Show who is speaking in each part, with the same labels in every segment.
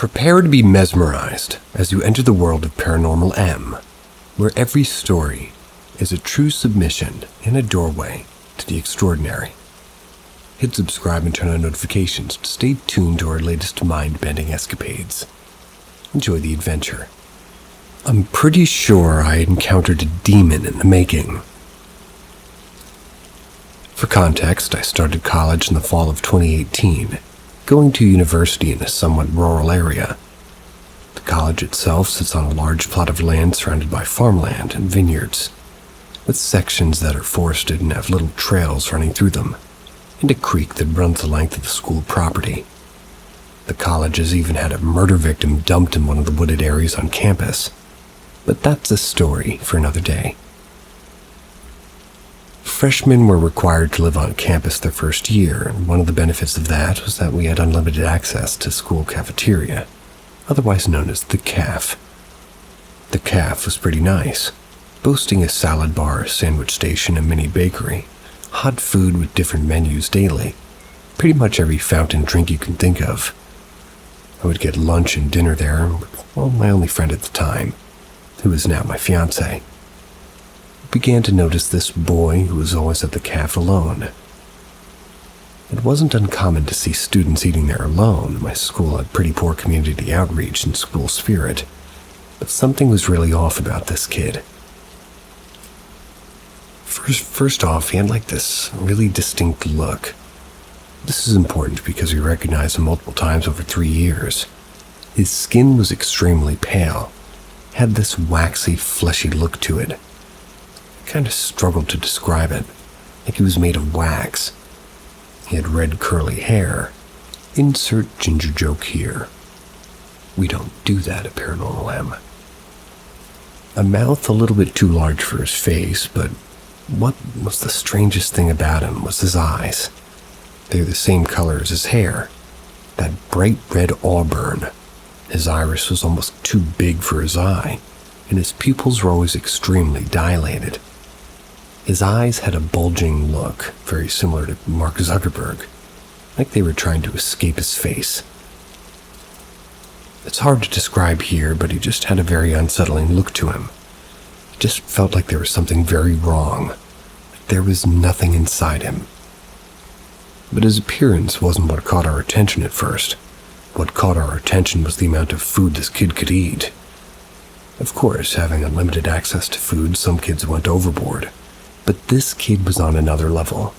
Speaker 1: Prepare to be mesmerized as you enter the world of Paranormal M, where every story is a true submission and a doorway to the extraordinary. Hit subscribe and turn on notifications to stay tuned to our latest mind-bending escapades. Enjoy the adventure. I'm pretty sure I encountered a demon in the making. For context, I started college in the fall of 2018, going to university in a somewhat rural area. The college itself sits on a large plot of land surrounded by farmland and vineyards, with sections that are forested and have little trails running through them, and a creek that runs the length of the school property. The college has even had a murder victim dumped in one of the wooded areas on campus, but that's a story for another day. Freshmen were required to live on campus their first year, and one of the benefits of that was that we had unlimited access to school cafeteria, otherwise known as the caf. The caf was pretty nice, boasting a salad bar, sandwich station, and mini bakery, hot food with different menus daily, pretty much every fountain drink you can think of. I would get lunch and dinner there with, my only friend at the time, who is now my fiancé. Began to notice this boy who was always at the caf alone. It wasn't uncommon to see students eating there alone. My school had pretty poor community outreach and school spirit, but something was really off about this kid. First off, he had this really distinct look. This is important because we recognized him multiple times over 3 years. His skin was extremely pale, had this waxy, fleshy look to it. Kind of struggled to describe it, like he was made of wax. He had red curly hair. Insert ginger joke here. We don't do that at Paranormal M. A mouth a little bit too large for his face, but what was the strangest thing about him was his eyes. They're the same color as his hair, that bright red auburn. His iris was almost too big for his eye, and his pupils were always extremely dilated. His eyes had a bulging look, very similar to Mark Zuckerberg, like they were trying to escape his face. It's hard to describe here, but he just had a very unsettling look to him. It just felt like there was something very wrong, like there was nothing inside him. But his appearance wasn't what caught our attention at first. What caught our attention was the amount of food this kid could eat. Of course, having unlimited access to food, some kids went overboard. But this kid was on another level.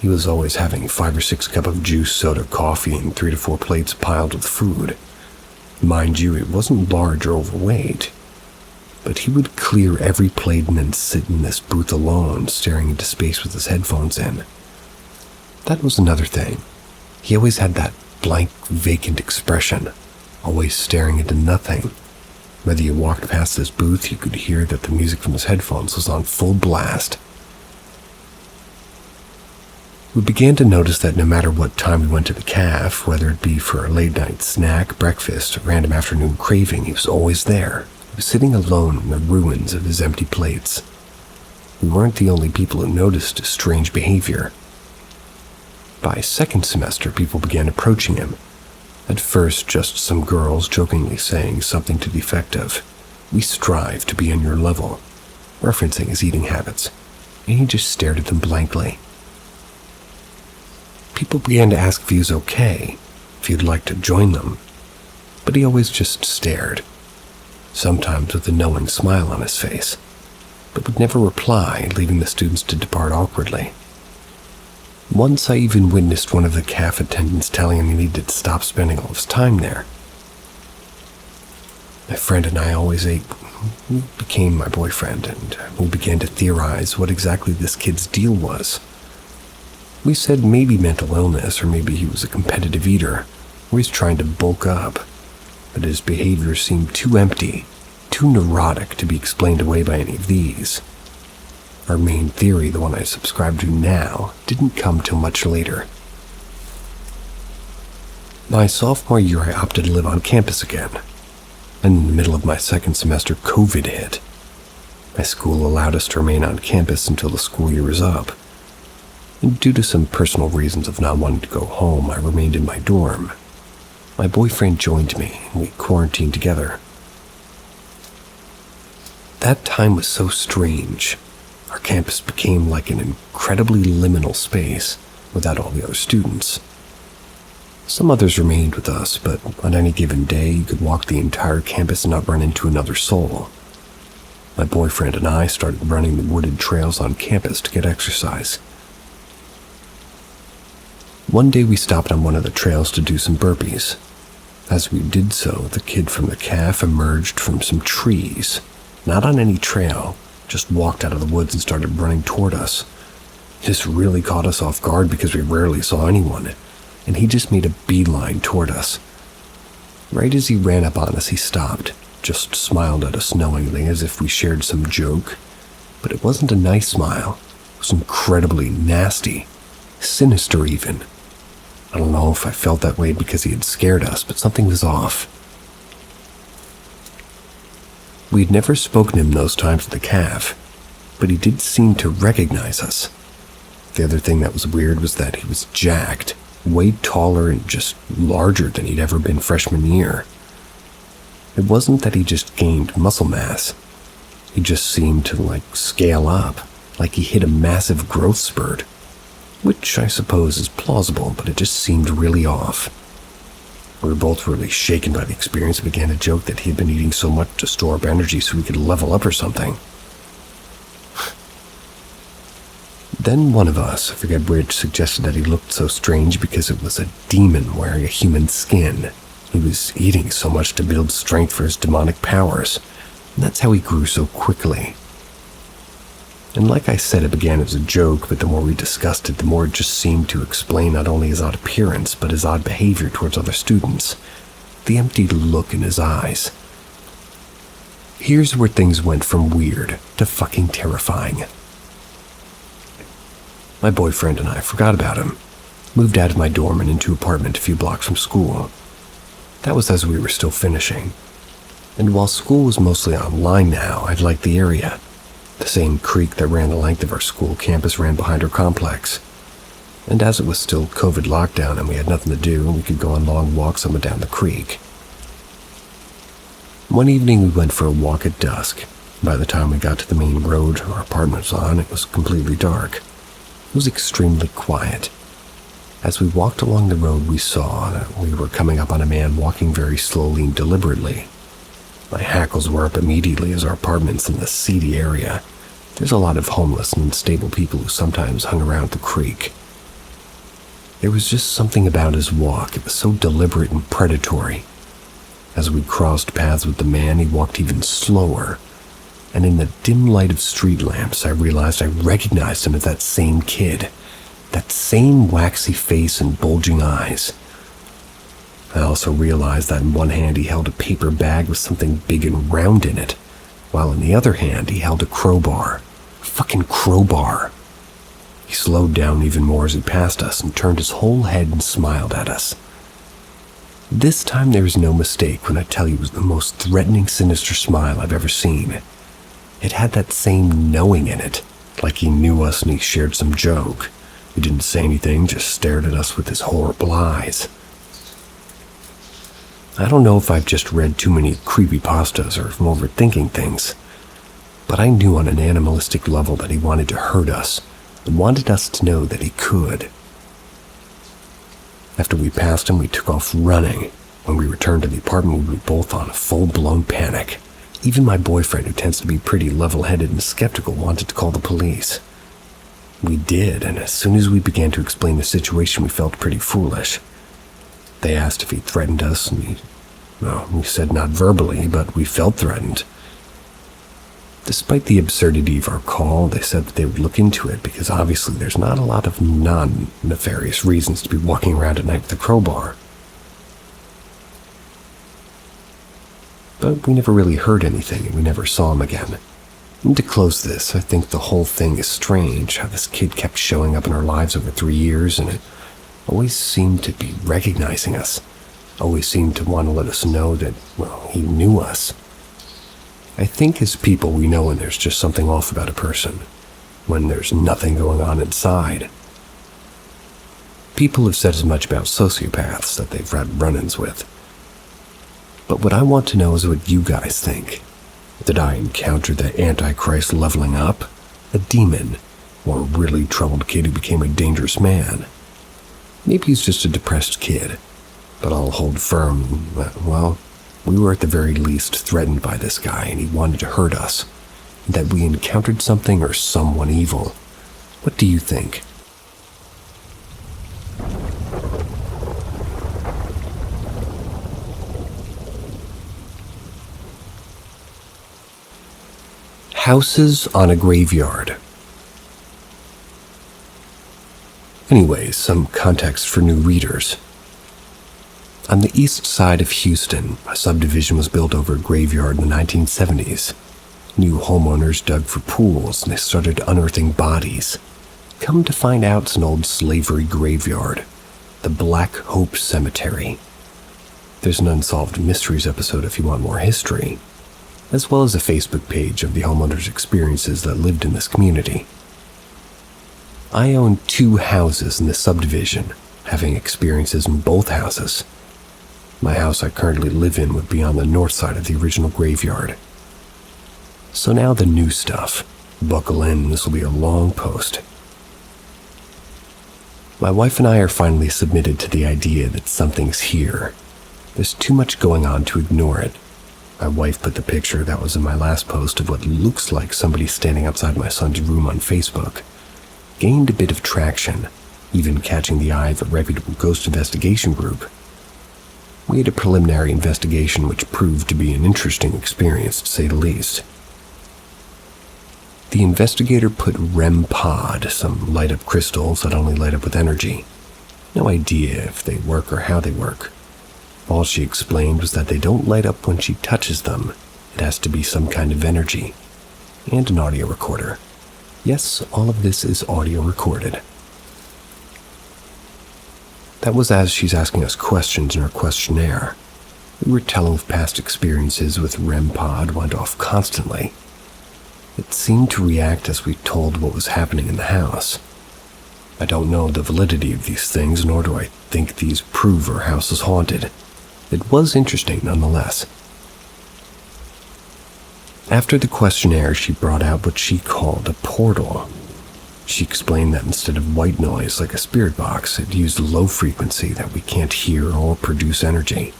Speaker 1: He was always having 5 or 6 cups of juice, soda, coffee, and 3 to 4 plates piled with food. Mind you, it wasn't large or overweight, but he would clear every plate and then sit in this booth alone, staring into space with his headphones in. That was another thing. He always had that blank, vacant expression, always staring into nothing. Whether you walked past his booth, you could hear that the music from his headphones was on full blast. We began to notice that no matter what time we went to the caf, whether it be for a late-night snack, breakfast, or random afternoon craving, he was always there. He was sitting alone in the ruins of his empty plates. We weren't the only people who noticed his strange behavior. By second semester, people began approaching him. At first, just some girls jokingly saying something to the effect of, "We strive to be on your level," referencing his eating habits, and he just stared at them blankly. People began to ask if he was okay, if he'd like to join them, but he always just stared, sometimes with a knowing smile on his face, but would never reply, leaving the students to depart awkwardly. Once I even witnessed one of the caf attendants telling him he needed to stop spending all his time there. My friend and I always ate. He became my boyfriend, and we began to theorize what exactly this kid's deal was. We said maybe mental illness, or maybe he was a competitive eater, always trying to bulk up, but his behavior seemed too empty, too neurotic to be explained away by any of these. Our main theory, the one I subscribe to now, didn't come till much later. My sophomore year, I opted to live on campus again. In the middle of my second semester, COVID hit. My school allowed us to remain on campus until the school year was up. And due to some personal reasons of not wanting to go home, I remained in my dorm. My boyfriend joined me, and we quarantined together. That time was so strange. Our campus became like an incredibly liminal space without all the other students. Some others remained with us, but on any given day, you could walk the entire campus and not run into another soul. My boyfriend and I started running the wooded trails on campus to get exercise. One day we stopped on one of the trails to do some burpees. As we did so, the kid from the caf emerged from some trees, not on any trail, just walked out of the woods and started running toward us. This really caught us off guard because we rarely saw anyone, and he just made a beeline toward us. Right as he ran up on us, he stopped, just smiled at us knowingly as if we shared some joke. But it wasn't a nice smile. It was incredibly nasty, sinister even. I don't know if I felt that way because he had scared us, but something was off. We had never spoken to him those times at the caf, but he did seem to recognize us. The other thing that was weird was that he was jacked, way taller and just larger than he'd ever been freshman year. It wasn't that he just gained muscle mass. He just seemed to scale up, like he hit a massive growth spurt, which I suppose is plausible, but it just seemed really off. We were both really shaken by the experience and began to joke that he had been eating so much to store up energy so he could level up or something. Then one of us, I forget which, suggested that he looked so strange because it was a demon wearing a human skin. He was eating so much to build strength for his demonic powers, and that's how he grew so quickly. And like I said, it began as a joke, but the more we discussed it, the more it just seemed to explain not only his odd appearance, but his odd behavior towards other students. The empty look in his eyes. Here's where things went from weird to fucking terrifying. My boyfriend and I forgot about him, moved out of my dorm and into an apartment a few blocks from school. That was as we were still finishing. And while school was mostly online now, I liked the area. The same creek that ran the length of our school campus ran behind our complex. And as it was still COVID lockdown and we had nothing to do, we could go on long walks up and down the creek. One evening we went for a walk at dusk. By the time we got to the main road our apartment was on, it was completely dark. It was extremely quiet. As we walked along the road, we saw that we were coming up on a man walking very slowly and deliberately. My hackles were up immediately as our apartment's in the seedy area. There's a lot of homeless and unstable people who sometimes hung around the creek. There was just something about his walk. It was so deliberate and predatory. As we crossed paths with the man, he walked even slower. And in the dim light of street lamps, I realized I recognized him as that same kid. That same waxy face and bulging eyes. I also realized that in one hand he held a paper bag with something big and round in it, while in the other hand he held a crowbar. A fucking crowbar. He slowed down even more as he passed us and turned his whole head and smiled at us. This time there is no mistake when I tell you it was the most threatening, sinister smile I've ever seen. It had that same knowing in it, like he knew us and he shared some joke. He didn't say anything, just stared at us with his horrible eyes. I don't know if I've just read too many creepypastas or if I'm overthinking things, but I knew on an animalistic level that he wanted to hurt us and wanted us to know that he could. After we passed him, we took off running. When we returned to the apartment, we were both on a full-blown panic. Even my boyfriend, who tends to be pretty level-headed and skeptical, wanted to call the police. We did, and as soon as we began to explain the situation, we felt pretty foolish. They asked if he threatened us, and we said not verbally, but we felt threatened. Despite the absurdity of our call, they said that they would look into it because obviously there's not a lot of non-nefarious reasons to be walking around at night with a crowbar. But we never really heard anything, and we never saw him again. And to close this, I think the whole thing is strange, how this kid kept showing up in our lives over 3 years, and it always seemed to be recognizing us, always seemed to want to let us know that, he knew us. I think as people we know when there's just something off about a person, when there's nothing going on inside. People have said as much about sociopaths that they've had run-ins with. But what I want to know is what you guys think. Did I encounter the Antichrist leveling up, a demon, or a really troubled kid who became a dangerous man? Maybe he's just a depressed kid, but I'll hold firm that, well, we were at the very least threatened by this guy and he wanted to hurt us, and that we encountered something or someone evil. What do you think? Houses on a graveyard. Anyways, some context for new readers. On the east side of Houston, a subdivision was built over a graveyard in the 1970s. New homeowners dug for pools and they started unearthing bodies. Come to find out, it's an old slavery graveyard, the Black Hope Cemetery. There's an Unsolved Mysteries episode if you want more history, as well as a Facebook page of the homeowners' experiences that lived in this community. I own 2 houses in this subdivision, having experiences in both houses. My house I currently live in would be on the north side of the original graveyard. So now the new stuff. Buckle in, this will be a long post. My wife and I are finally submitted to the idea that something's here. There's too much going on to ignore it. My wife put the picture that was in my last post of what looks like somebody standing outside my son's room on Facebook. Gained a bit of traction, even catching the eye of a reputable ghost investigation group. We had a preliminary investigation which proved to be an interesting experience, to say the least. The investigator put REM pod, some light-up crystals that only light up with energy. No idea if they work or how they work. All she explained was that they don't light up when she touches them. It has to be some kind of energy. And an audio recorder. Yes, all of this is audio recorded. That was as she's asking us questions in her questionnaire. We were telling of past experiences with REM pod went off constantly. It seemed to react as we told what was happening in the house. I don't know the validity of these things, nor do I think these prove her house is haunted. It was interesting nonetheless. After the questionnaire, she brought out what she called a portal. She explained that instead of white noise like a spirit box, it used low frequency that we can't hear or produce energy.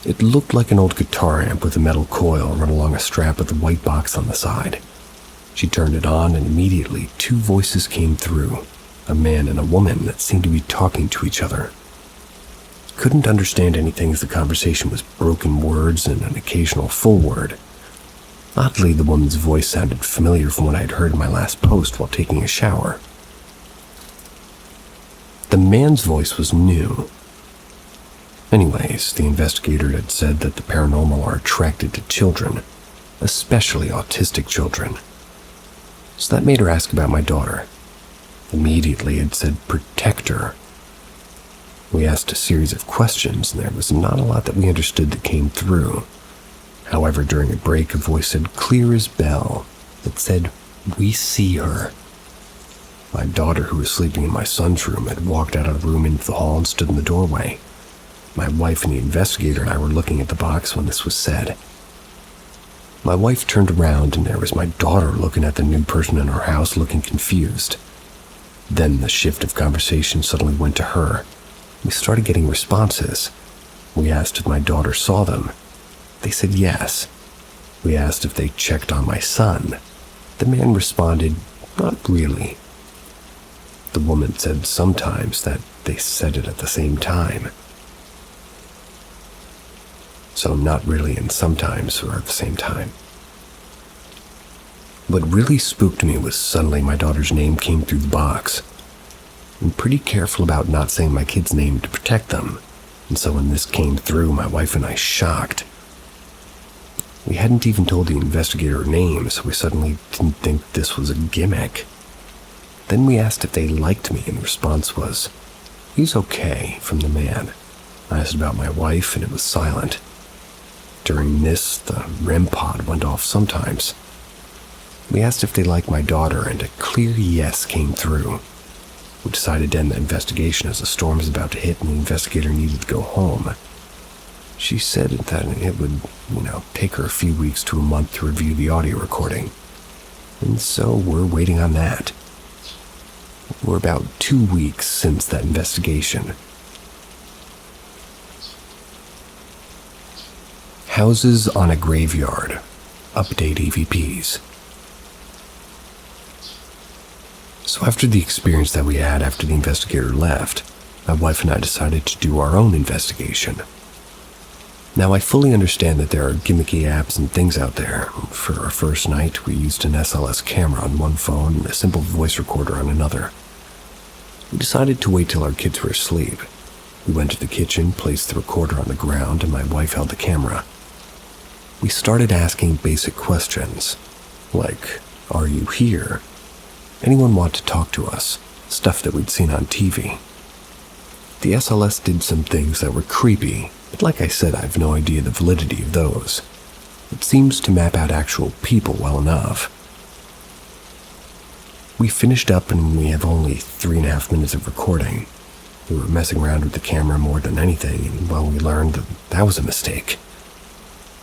Speaker 1: It looked like an old guitar amp with a metal coil run along a strap with a white box on the side. She turned it on and immediately 2 voices came through, a man and a woman that seemed to be talking to each other. Couldn't understand anything as the conversation was broken words and an occasional full word. Oddly, the woman's voice sounded familiar from what I had heard in my last post while taking a shower. The man's voice was new. Anyways, the investigator had said that the paranormal are attracted to children, especially autistic children. So that made her ask about my daughter. Immediately it said protect her. We asked a series of questions, and there was not a lot that we understood that came through. However, during a break, a voice said clear as bell. It said, "We see her." My daughter, who was sleeping in my son's room, had walked out of the room into the hall and stood in the doorway. My wife and the investigator and I were looking at the box when this was said. My wife turned around, and there was my daughter looking at the new person in our house, looking confused. Then the shift of conversation suddenly went to her. We started getting responses. We asked if my daughter saw them. They said yes. We asked if they checked on my son. The man responded, not really. The woman said sometimes that they said it at the same time. So not really and sometimes were at the same time. What really spooked me was suddenly my daughter's name came through the box. I'm pretty careful about not saying my kid's name to protect them, and so when this came through, my wife and I shocked. We hadn't even told the investigator her name, so we suddenly didn't think this was a gimmick. Then we asked if they liked me, and the response was, "He's okay," from the man. I asked about my wife, and it was silent. During this, the REM pod went off sometimes. We asked if they liked my daughter, and a clear yes came through. We decided to end the investigation as the storm was about to hit and the investigator needed to go home. She said that it would, take her a few weeks to a month to review the audio recording. And so we're waiting on that. We're about 2 weeks since that investigation. Houses on a graveyard. Update EVPs. So after the experience that we had after the investigator left, my wife and I decided to do our own investigation. Now I fully understand that there are gimmicky apps and things out there. For our first night, we used an SLS camera on one phone and a simple voice recorder on another. We decided to wait till our kids were asleep. We went to the kitchen, placed the recorder on the ground, and my wife held the camera. We started asking basic questions, like, "Are you here? Anyone want to talk to us?" Stuff that we'd seen on TV. The SLS did some things that were creepy, but like I said, I have no idea the validity of those. It seems to map out actual people well enough. We finished up and we have only 3.5 minutes of recording. We were messing around with the camera more than anything, and well, we learned that was a mistake.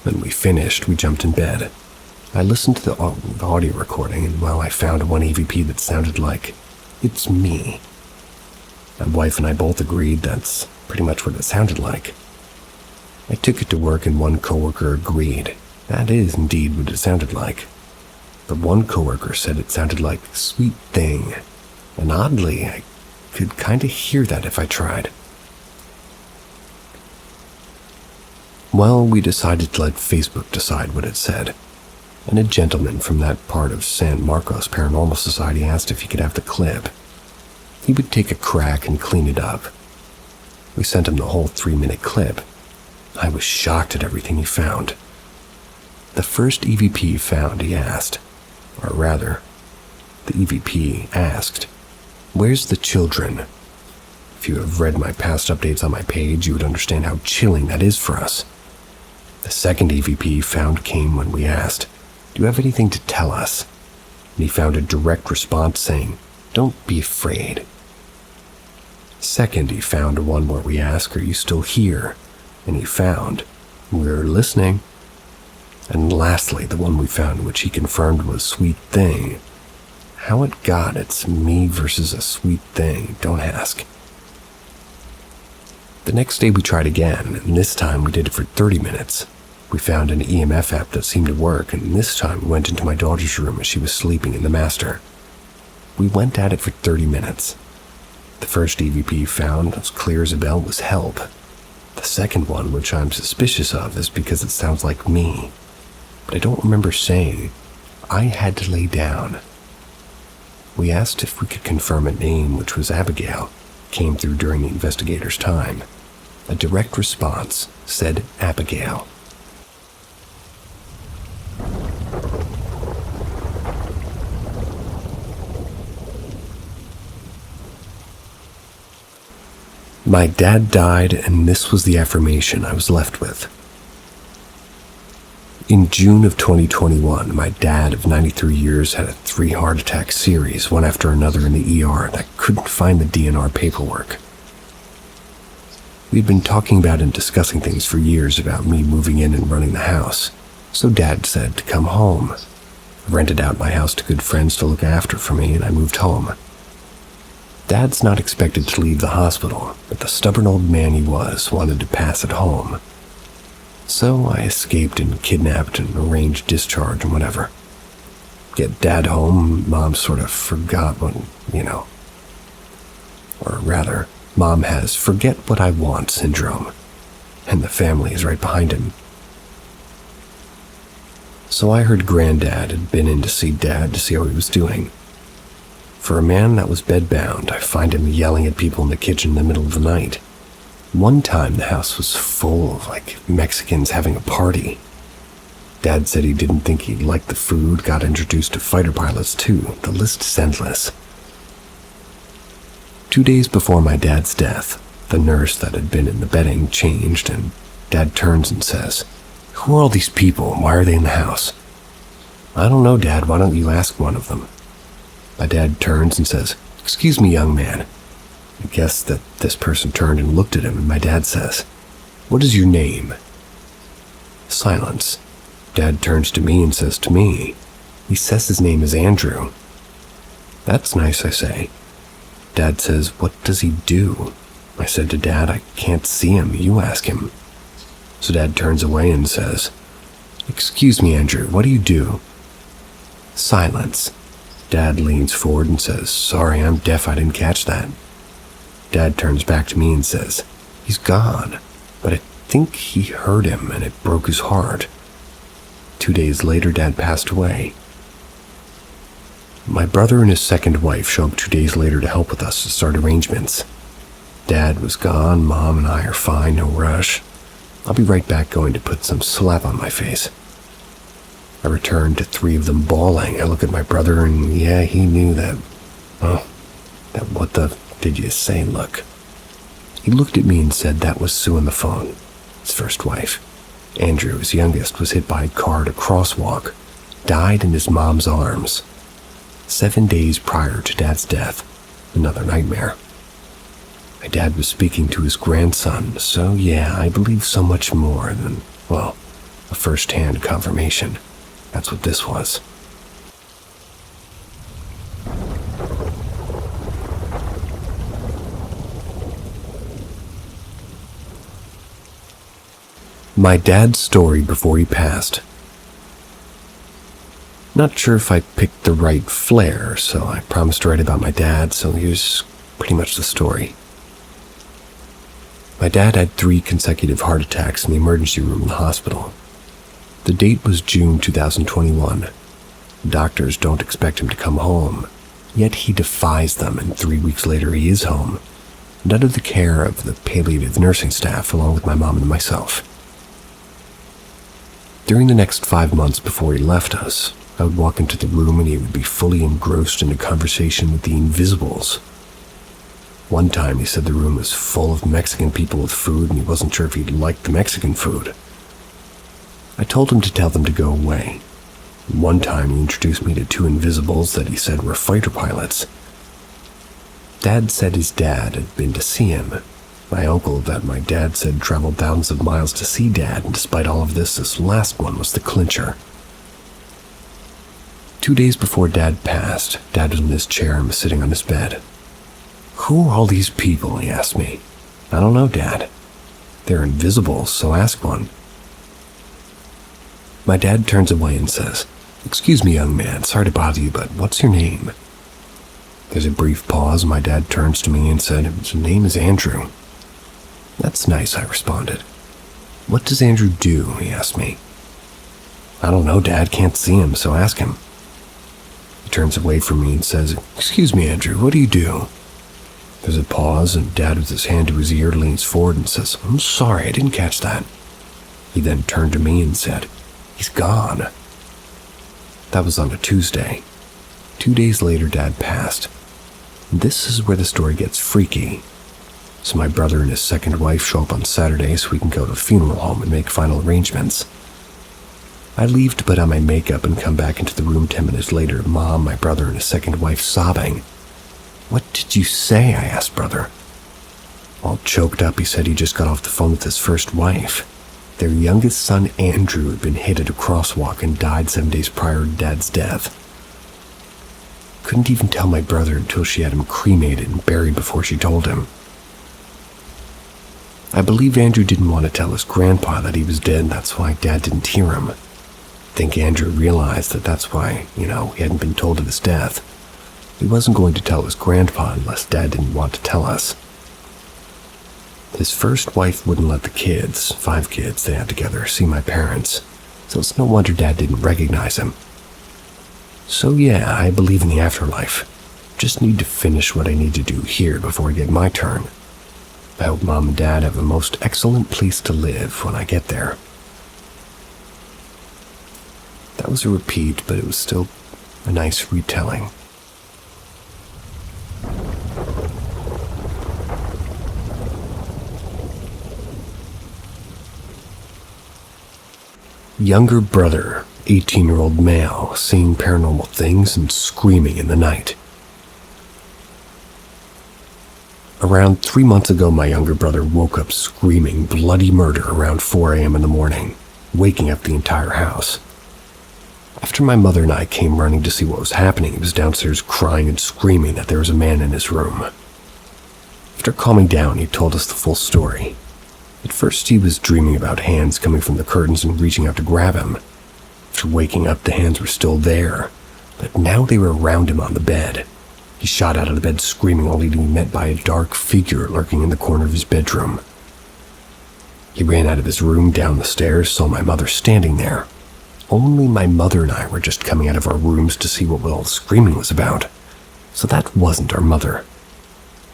Speaker 1: When we finished, we jumped in bed. I listened to the audio recording, and well, I found one EVP that sounded like, "It's me." My wife and I both agreed that's pretty much what it sounded like. I took it to work and one coworker agreed. That is indeed what it sounded like. But one coworker said it sounded like "Sweet Thing," and oddly, I could kind of hear that if I tried. Well, we decided to let Facebook decide what it said, and a gentleman from that part of San Marcos Paranormal Society asked if he could have the clip. He would take a crack and clean it up. We sent him the whole 3-minute clip. I was shocked at everything he found. The first EVP found, he asked, or rather, the EVP asked, "Where's the children?" If you have read my past updates on my page, you would understand how chilling that is for us. The second EVP found came when we asked, "Do you have anything to tell us?" And he found a direct response saying, "Don't be afraid." Second, he found one where we asked, "Are you still here?" And he found, "We're listening." And lastly, the one we found, which he confirmed was "Sweet Thing." How it got it's me versus a sweet thing, don't ask. The next day we tried again, and this time we did it for 30 minutes. We found an EMF app that seemed to work, and this time we went into my daughter's room as she was sleeping in the master. We went at it for 30 minutes. The first EVP found, as clear as a bell, was "Help." The second one, which I'm suspicious of, is because it sounds like me. But I don't remember saying, "I had to lay down." We asked if we could confirm a name, which was Abigail, came through during the investigator's time. A direct response said Abigail. My dad died, and this was the affirmation I was left with. In June of 2021, my dad of 93 years had a 3 heart attack series, one after another in the ER, and I couldn't find the DNR paperwork. We'd been talking about and discussing things for years about me moving in and running the house, so Dad said to come home. I rented out my house to good friends to look after for me, and I moved home. Dad's not expected to leave the hospital, but the stubborn old man he was wanted to pass it home. So I escaped and kidnapped and arranged discharge and whatever. Get Dad home, Mom sort of forgot what, Or rather, Mom has forget what I want syndrome, and the family is right behind him. So I heard Granddad had been in to see Dad to see how he was doing. For a man that was bedbound, I find him yelling at people in the kitchen in the middle of the night. One time the house was full of Mexicans having a party. Dad said he didn't think he liked the food, got introduced to fighter pilots too. The list is endless. 2 days before my dad's death, the nurse that had been in the bedding changed, and Dad turns and says, "Who are all these people? Why are they in the house?" "I don't know, Dad. Why don't you ask one of them?" My dad turns and says, "Excuse me, young man." I guess that this person turned and looked at him, and my dad says, "What is your name?" Silence. Dad turns to me and says to me, he says his name is Andrew. "That's nice," I say. Dad says, "What does he do?" I said to Dad, "I can't see him. You ask him." So Dad turns away and says, "Excuse me, Andrew, what do you do?" Silence. Dad leans forward and says, "Sorry, I'm deaf, I didn't catch that." Dad turns back to me and says, "He's gone, but I think he heard him and it broke his heart." 2 days later, Dad passed away. My brother and his second wife show up 2 days later to help with us to start arrangements. Dad was gone, Mom and I are fine, no rush. I'll be right back going to put some slap on my face. I returned to 3 of them bawling. I look at my brother and yeah, he knew that. Oh, that what the did you say look. He looked at me and said that was Sue on the phone, his first wife. Andrew, his youngest, was hit by a car at a crosswalk, died in his mom's arms. 7 days prior to Dad's death, another nightmare. My dad was speaking to his grandson, so yeah, I believe so much more than, well, a first-hand confirmation. That's what this was. My dad's story before he passed. Not sure if I picked the right flair, so I promised to write about my dad, so here's pretty much the story. My dad had 3 consecutive heart attacks in the emergency room in the hospital. The date was June 2021. Doctors don't expect him to come home, yet he defies them, and 3 weeks later he is home, and under the care of the palliative nursing staff along with my mom and myself. During the next 5 months before he left us, I would walk into the room and he would be fully engrossed in a conversation with the invisibles. One time he said the room was full of Mexican people with food and he wasn't sure if he liked the Mexican food. I told him to tell them to go away. One time he introduced me to 2 invisibles that he said were fighter pilots. Dad said his dad had been to see him. My uncle that my dad said traveled thousands of miles to see Dad, and despite all of this last one was the clincher. 2 days before Dad passed, Dad was in his chair and was sitting on his bed. "Who are all these people?" he asked me. "I don't know, Dad. They're invisible, so ask one." My dad turns away and says, "Excuse me, young man, sorry to bother you, but what's your name?" There's a brief pause, and my dad turns to me and said, "His name is Andrew." "That's nice," I responded. "What does Andrew do?" he asked me. "I don't know, Dad, can't see him, so ask him." He turns away from me and says, "Excuse me, Andrew, what do you do?" There's a pause, and Dad with his hand to his ear leans forward and says, "I'm sorry, I didn't catch that." He then turned to me and said, "He's gone." That was on a Tuesday. 2 days later, Dad passed. This is where the story gets freaky. So my brother and his second wife show up on Saturday so we can go to the funeral home and make final arrangements. I leave to put on my makeup and come back into the room 10 minutes later, Mom, my brother, and his second wife sobbing. "What did you say?" I asked brother. All choked up, he said he just got off the phone with his first wife. Their youngest son, Andrew, had been hit at a crosswalk and died 7 days prior to Dad's death. Couldn't even tell my brother until she had him cremated and buried before she told him. I believe Andrew didn't want to tell his grandpa that he was dead, and that's why Dad didn't hear him. I think Andrew realized that that's why, he hadn't been told of his death. He wasn't going to tell his grandpa unless Dad didn't want to tell us. His first wife wouldn't let the kids, 5 kids they had together, see my parents, so it's no wonder Dad didn't recognize him. So yeah, I believe in the afterlife. Just need to finish what I need to do here before I get my turn. I hope Mom and Dad have a most excellent place to live when I get there. That was a repeat, but it was still a nice retelling. Younger brother, 18-year-old male, seeing paranormal things and screaming in the night. Around 3 months ago, my younger brother woke up screaming bloody murder around 4 a.m. in the morning, waking up the entire house. After my mother and I came running to see what was happening, he was downstairs crying and screaming that there was a man in his room. After calming down, he told us the full story. At first, he was dreaming about hands coming from the curtains and reaching out to grab him. After waking up, the hands were still there, but now they were around him on the bed. He shot out of the bed screaming, only to be met by a dark figure lurking in the corner of his bedroom. He ran out of his room, down the stairs, saw my mother standing there. Only my mother and I were just coming out of our rooms to see what all the screaming was about. So that wasn't our mother.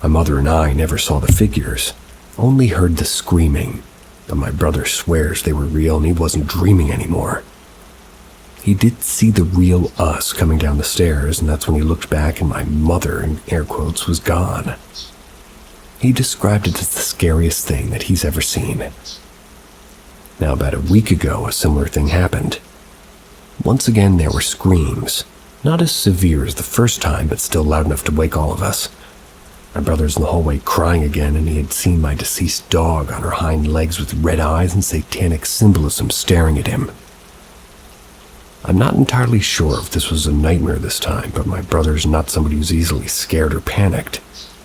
Speaker 1: My mother and I never saw the figures, only heard the screaming, but my brother swears they were real and he wasn't dreaming anymore. He did see the real us coming down the stairs, and that's when he looked back and my mother, in air quotes, was gone. He described it as the scariest thing that he's ever seen. Now, about a week ago, a similar thing happened. Once again, there were screams, not as severe as the first time, but still loud enough to wake all of us. My brother's in the hallway crying again, and he had seen my deceased dog on her hind legs with red eyes and satanic symbolism staring at him. I'm not entirely sure if this was a nightmare this time, but my brother's not somebody who's easily scared or panicked,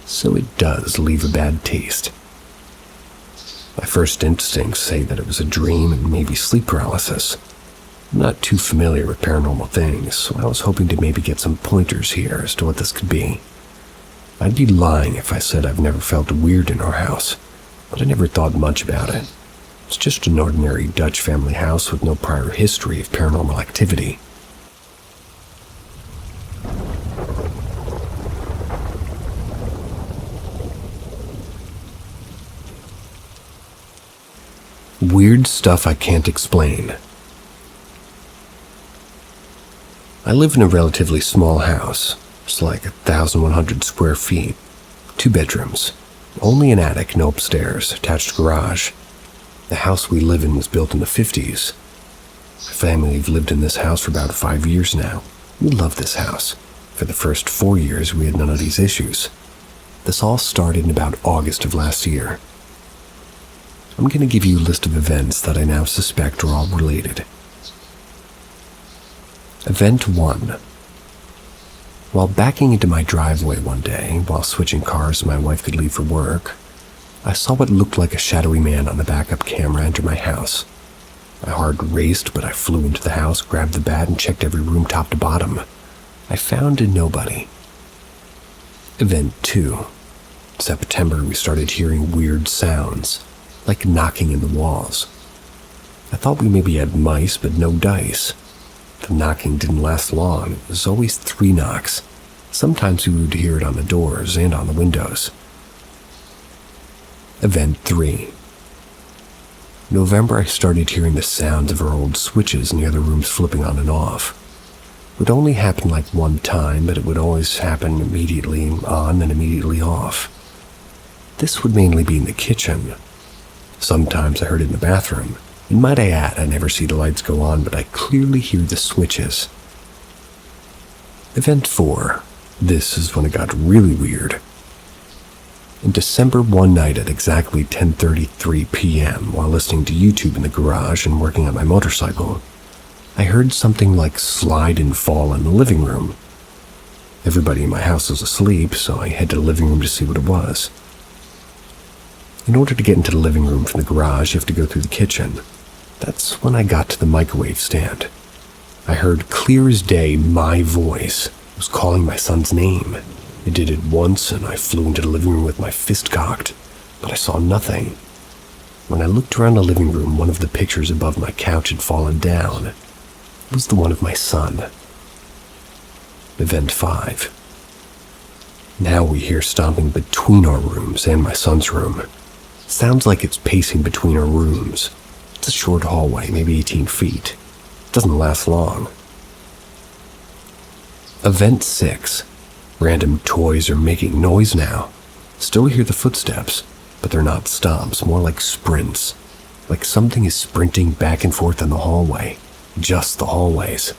Speaker 1: so it does leave a bad taste. My first instincts say that it was a dream and maybe sleep paralysis. I'm not too familiar with paranormal things, so I was hoping to maybe get some pointers here as to what this could be. I'd be lying if I said I've never felt weird in our house, but I never thought much about it. It's just an ordinary Dutch family house with no prior history of paranormal activity. Weird stuff I can't explain. I live in a relatively small house. It's like 1,100 square feet, 2 bedrooms, only an attic, no upstairs, attached garage. The house we live in was built in the 50s. My family have lived in this house for about 5 years now. We love this house. For the first 4 years, we had none of these issues. This all started in about August of last year. I'm going to give you a list of events that I now suspect are all related. Event 1. While backing into my driveway one day, while switching cars so my wife could leave for work, I saw what looked like a shadowy man on the backup camera enter my house. My heart raced, but I flew into the house, grabbed the bat, and checked every room top to bottom. I found nobody. Event 2. In September, we started hearing weird sounds, like knocking in the walls. I thought we maybe had mice, but no dice. The knocking didn't last long. It was always 3 knocks. Sometimes we would hear it on the doors and on the windows. Event 3. November, I started hearing the sounds of our old switches in the other rooms flipping on and off. It would only happen like one time, but it would always happen immediately on and immediately off. This would mainly be in the kitchen. Sometimes I heard it in the bathroom. And might I add, I never see the lights go on, but I clearly hear the switches. Event 4. This is when it got really weird. In December, one night at exactly 10:33 p.m., while listening to YouTube in the garage and working on my motorcycle, I heard something like slide and fall in the living room. Everybody in my house was asleep, so I head to the living room to see what it was. In order to get into the living room from the garage, you have to go through the kitchen. That's when I got to the microwave stand. I heard clear as day my voice. It was calling my son's name. It did it once, and I flew into the living room with my fist cocked, but I saw nothing. When I looked around the living room, one of the pictures above my couch had fallen down. It was the one of my son. Event 5. Now we hear stomping between our rooms and my son's room. Sounds like it's pacing between our rooms. It's a short hallway, maybe 18 feet. It doesn't last long. Event 6. Random toys are making noise now. Still hear the footsteps, but they're not stomps, more like sprints. Like something is sprinting back and forth in the hallway. Just the hallways.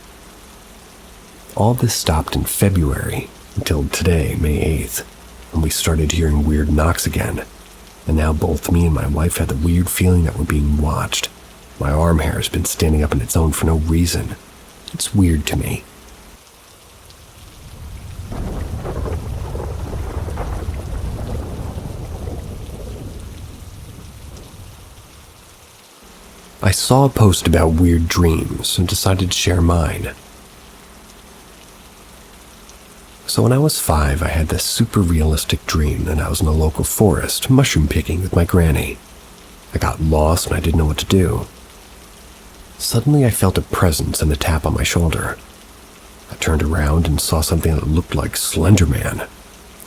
Speaker 1: All this stopped in February, until today, May 8th. and we started hearing weird knocks again. And now both me and my wife had the weird feeling that we're being watched. My arm hair has been standing up on its own for no reason. It's weird to me. I saw a post about weird dreams and decided to share mine. So when I was 5, I had this super realistic dream that I was in a local forest, mushroom picking with my granny. I got lost and I didn't know what to do. Suddenly I felt a presence and a tap on my shoulder. I turned around and saw something that looked like Slender Man.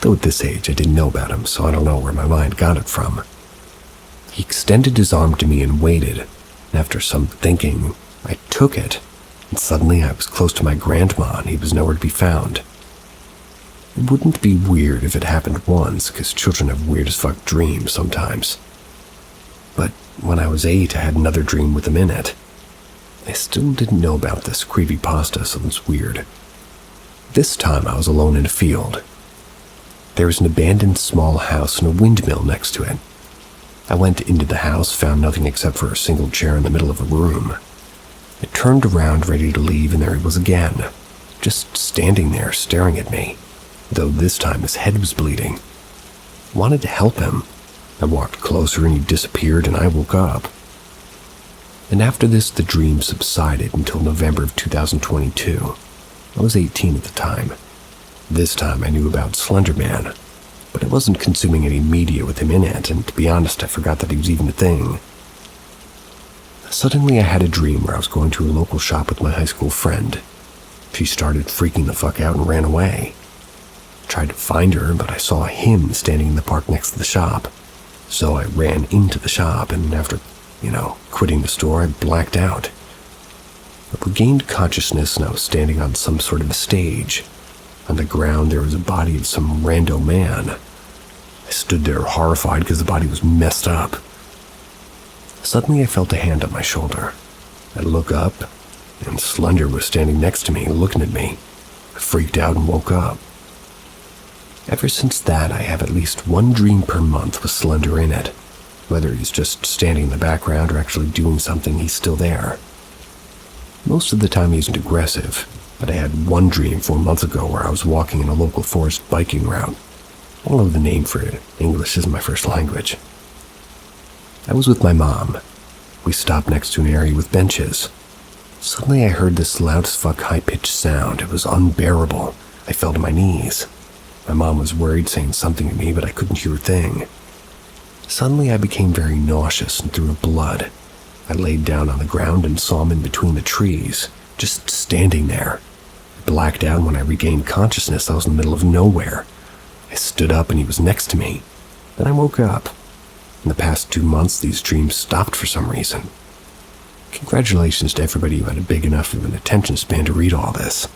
Speaker 1: Though at this age I didn't know about him, so I don't know where my mind got it from. He extended his arm to me and waited. After some thinking, I took it, and suddenly I was close to my grandma and he was nowhere to be found. It wouldn't be weird if it happened once, because children have weird as fuck dreams sometimes. But when I was 8, I had another dream with him in it. I still didn't know about this creepypasta, so it was weird. This time I was alone in a field. There was an abandoned small house and a windmill next to it. I went into the house, found nothing except for a single chair in the middle of a room. I turned around ready to leave, and there he was again, just standing there staring at me, though this time his head was bleeding. I wanted to help him. I walked closer and he disappeared and I woke up. And after this, the dream subsided until November of 2022. I was 18 at the time. This time I knew about Slender Man, but I wasn't consuming any media with him in it, and to be honest, I forgot that he was even a thing. Suddenly I had a dream where I was going to a local shop with my high school friend. She started freaking the fuck out and ran away. I tried to find her, but I saw him standing in the park next to the shop. So I ran into the shop, and after, quitting the store, I blacked out. I regained consciousness and I was standing on some sort of a stage. On the ground, there was a body of some rando man. I stood there horrified because the body was messed up. Suddenly, I felt a hand on my shoulder. I look up, and Slender was standing next to me, looking at me. I freaked out and woke up. Ever since that, I have at least one dream per month with Slender in it. Whether he's just standing in the background or actually doing something, he's still there. Most of the time, he isn't aggressive. But I had one dream 4 months ago where I was walking in a local forest biking route. I don't know the name for it. English isn't my first language. I was with my mom. We stopped next to an area with benches. Suddenly I heard this loud as fuck high-pitched sound. It was unbearable. I fell to my knees. My mom was worried, saying something to me, but I couldn't hear a thing. Suddenly I became very nauseous and threw up blood. I laid down on the ground and saw him in between the trees, just standing there. I blacked out, and when I regained consciousness, I was in the middle of nowhere. I stood up and he was next to me. Then I woke up. In the past 2 months, these dreams stopped for some reason. Congratulations to everybody who had a big enough of an attention span to read all this.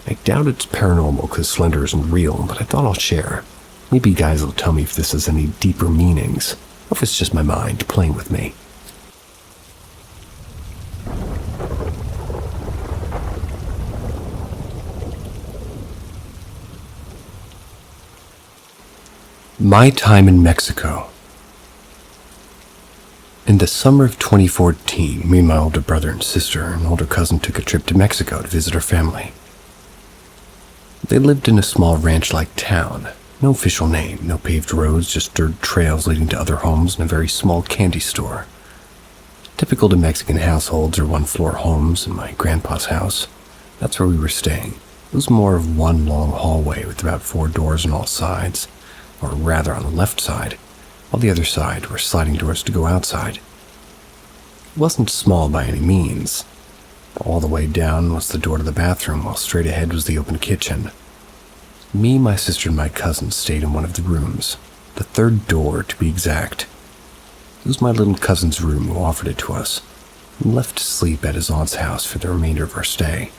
Speaker 1: I doubt it's paranormal because Slender isn't real, but I thought I'll share. Maybe you guys will tell me if this has any deeper meanings, or if it's just my mind playing with me. My time in Mexico. In the summer of 2014, me and my older brother and sister and older cousin took a trip to Mexico to visit our family. They lived in a small ranch-like town. No official name, no paved roads, just dirt trails leading to other homes and a very small candy store. Typical to Mexican households are one-floor homes. In my grandpa's house, that's where we were staying. It was more of one long hallway with about 4 doors on all sides, or rather on the left side, while the other side were sliding doors to go outside. It wasn't small by any means. All the way down was the door to the bathroom, while straight ahead was the open kitchen. Me, my sister, and my cousin stayed in one of the rooms, the third door to be exact. It was my little cousin's room who offered it to us, and left to sleep at his aunt's house for the remainder of our stay.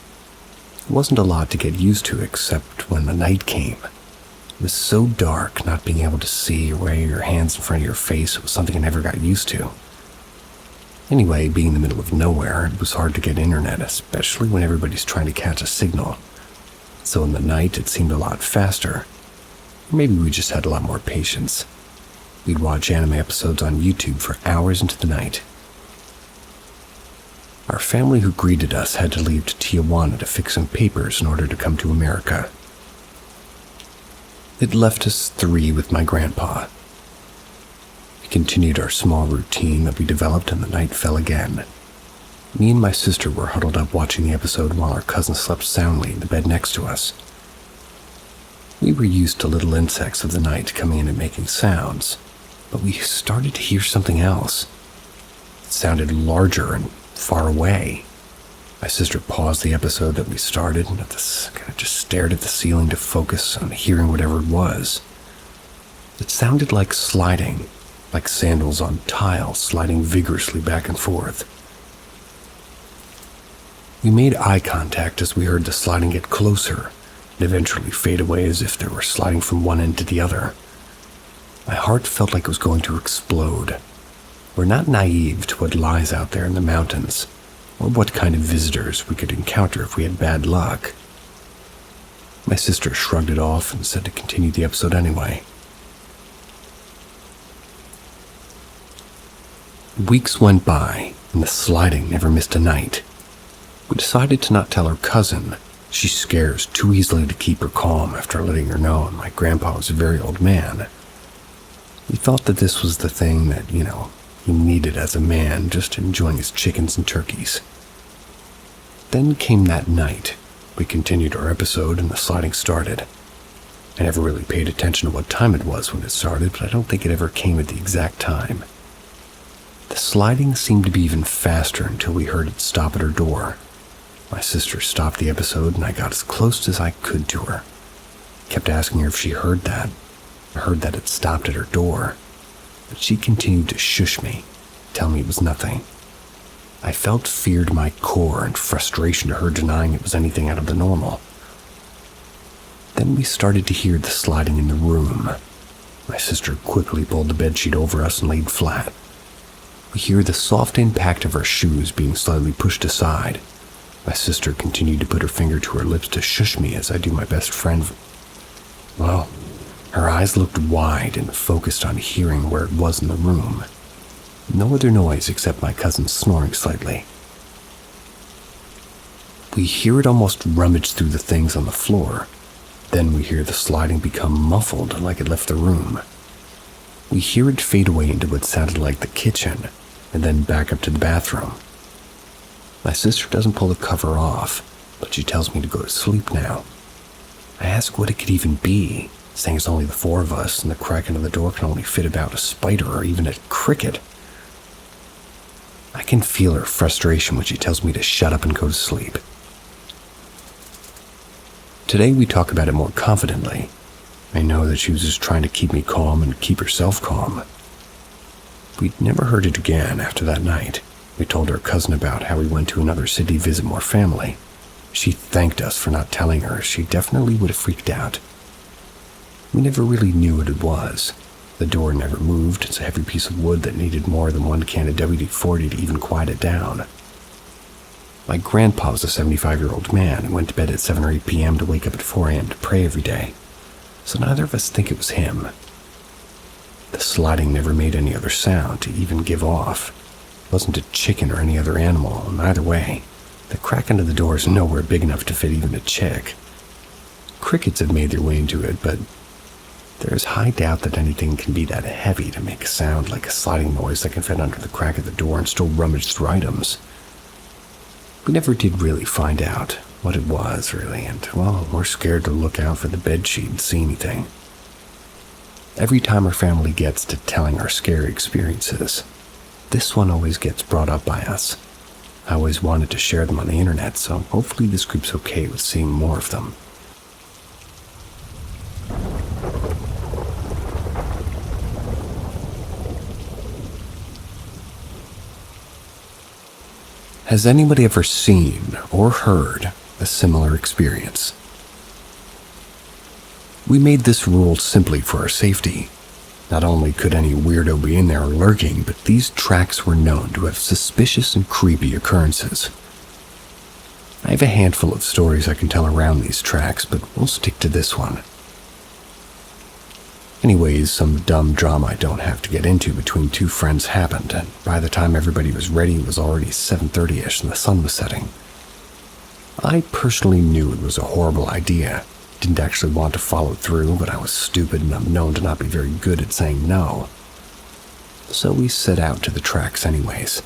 Speaker 1: It wasn't a lot to get used to except when the night came. It was so dark, not being able to see or wave your hands in front of your face was something I never got used to. Anyway, being in the middle of nowhere, it was hard to get internet, especially when everybody's trying to catch a signal. So in the night, it seemed a lot faster. Maybe we just had a lot more patience. We'd watch anime episodes on YouTube for hours into the night. Our family who greeted us had to leave to Tijuana to fix some papers in order to come to America. It left us 3 with my grandpa. We continued our small routine that we developed, and the night fell again. Me and my sister were huddled up watching the episode while our cousin slept soundly in the bed next to us. We were used to little insects of the night coming in and making sounds, but we started to hear something else. It sounded larger and far away. My sister paused the episode that we started and kind of just stared at the ceiling to focus on hearing whatever it was. It sounded like sliding, like sandals on tile sliding vigorously back and forth. We made eye contact as we heard the sliding get closer and eventually fade away as if they were sliding from one end to the other. My heart felt like it was going to explode. We're not naive to what lies out there in the mountains, or what kind of visitors we could encounter if we had bad luck. My sister shrugged it off and said to continue the episode anyway. Weeks went by, and the sliding never missed a night. We decided to not tell her cousin. She scares too easily to keep her calm after letting her know, and my grandpa was a very old man. We thought that this was the thing that, he needed as a man, just enjoying his chickens and turkeys. Then came that night. We continued our episode and the sliding started. I never really paid attention to what time it was when it started, but I don't think it ever came at the exact time. The sliding seemed to be even faster until we heard it stop at her door. My sister stopped the episode and I got as close as I could to her. Kept asking her if she heard that. I heard that it stopped at her door, but she continued to shush me, tell me it was nothing. I felt fear to my core and frustration to her denying it was anything out of the normal. Then we started to hear the sliding in the room. My sister quickly pulled the bedsheet over us and laid flat. We hear the soft impact of our shoes being slightly pushed aside. My sister continued to put her finger to her lips to shush me as I do my best friend. Well, her eyes looked wide and focused on hearing where it was in the room. No other noise except my cousin snoring slightly. We hear it almost rummage through the things on the floor. Then we hear the sliding become muffled like it left the room. We hear it fade away into what sounded like the kitchen, and then back up to the bathroom. My sister doesn't pull the cover off, but she tells me to go to sleep now. I ask what it could even be, saying it's only the 4 of us, and the crack into the door can only fit about a spider or even a cricket. I can feel her frustration when she tells me to shut up and go to sleep. Today we talk about it more confidently. I know that she was just trying to keep me calm and keep herself calm. We'd never heard it again after that night. We told her cousin about how we went to another city to visit more family. She thanked us for not telling her. She definitely would have freaked out. We never really knew what it was. The door never moved. It's a heavy piece of wood that needed more than 1 can of WD-40 to even quiet it down. My grandpa was a 75-year-old man and went to bed at 7 or 8 p.m. to wake up at 4 a.m. to pray every day. So neither of us think it was him. The sliding never made any other sound to even give off. It wasn't a chicken or any other animal, and either way, the crack under the door is nowhere big enough to fit even a chick. Crickets have made their way into it, but there's high doubt that anything can be that heavy to make a sound like a sliding noise that can fit under the crack of the door and still rummage through items. We never did really find out what it was, really, and, well, we're scared to look out for the bedsheet and see anything. Every time our family gets to telling our scary experiences, this one always gets brought up by us. I always wanted to share them on the internet, so hopefully this group's okay with seeing more of them. Has anybody ever seen or heard a similar experience? We made this rule simply for our safety. Not only could any weirdo be in there lurking, but these tracks were known to have suspicious and creepy occurrences. I have a handful of stories I can tell around these tracks, but we'll stick to this one. Anyways, some dumb drama I don't have to get into between two friends happened, and by the time everybody was ready, it was already 7:30ish and the sun was setting. I personally knew it was a horrible idea. Didn't actually want to follow through, but I was stupid and I'm known to not be very good at saying no. So we set out to the tracks anyways.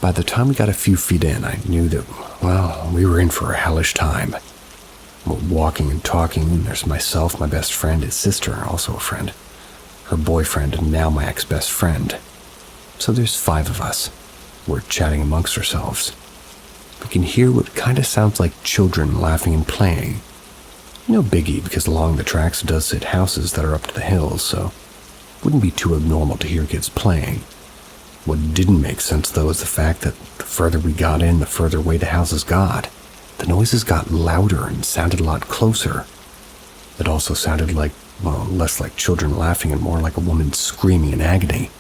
Speaker 1: By the time we got a few feet in, I knew that, well, we were in for a hellish time. We're walking and talking, and there's myself, my best friend, his sister, also a friend, her boyfriend, and now my ex-best friend. So there's 5 of us. We're chatting amongst ourselves. We can hear what kind of sounds like children laughing and playing. No biggie, because along the tracks it does sit houses that are up to the hills, so it wouldn't be too abnormal to hear kids playing. What didn't make sense, though, is the fact that the further we got in, the further away the houses got. The noises got louder and sounded a lot closer. It also sounded like, well, less like children laughing and more like a woman screaming in agony.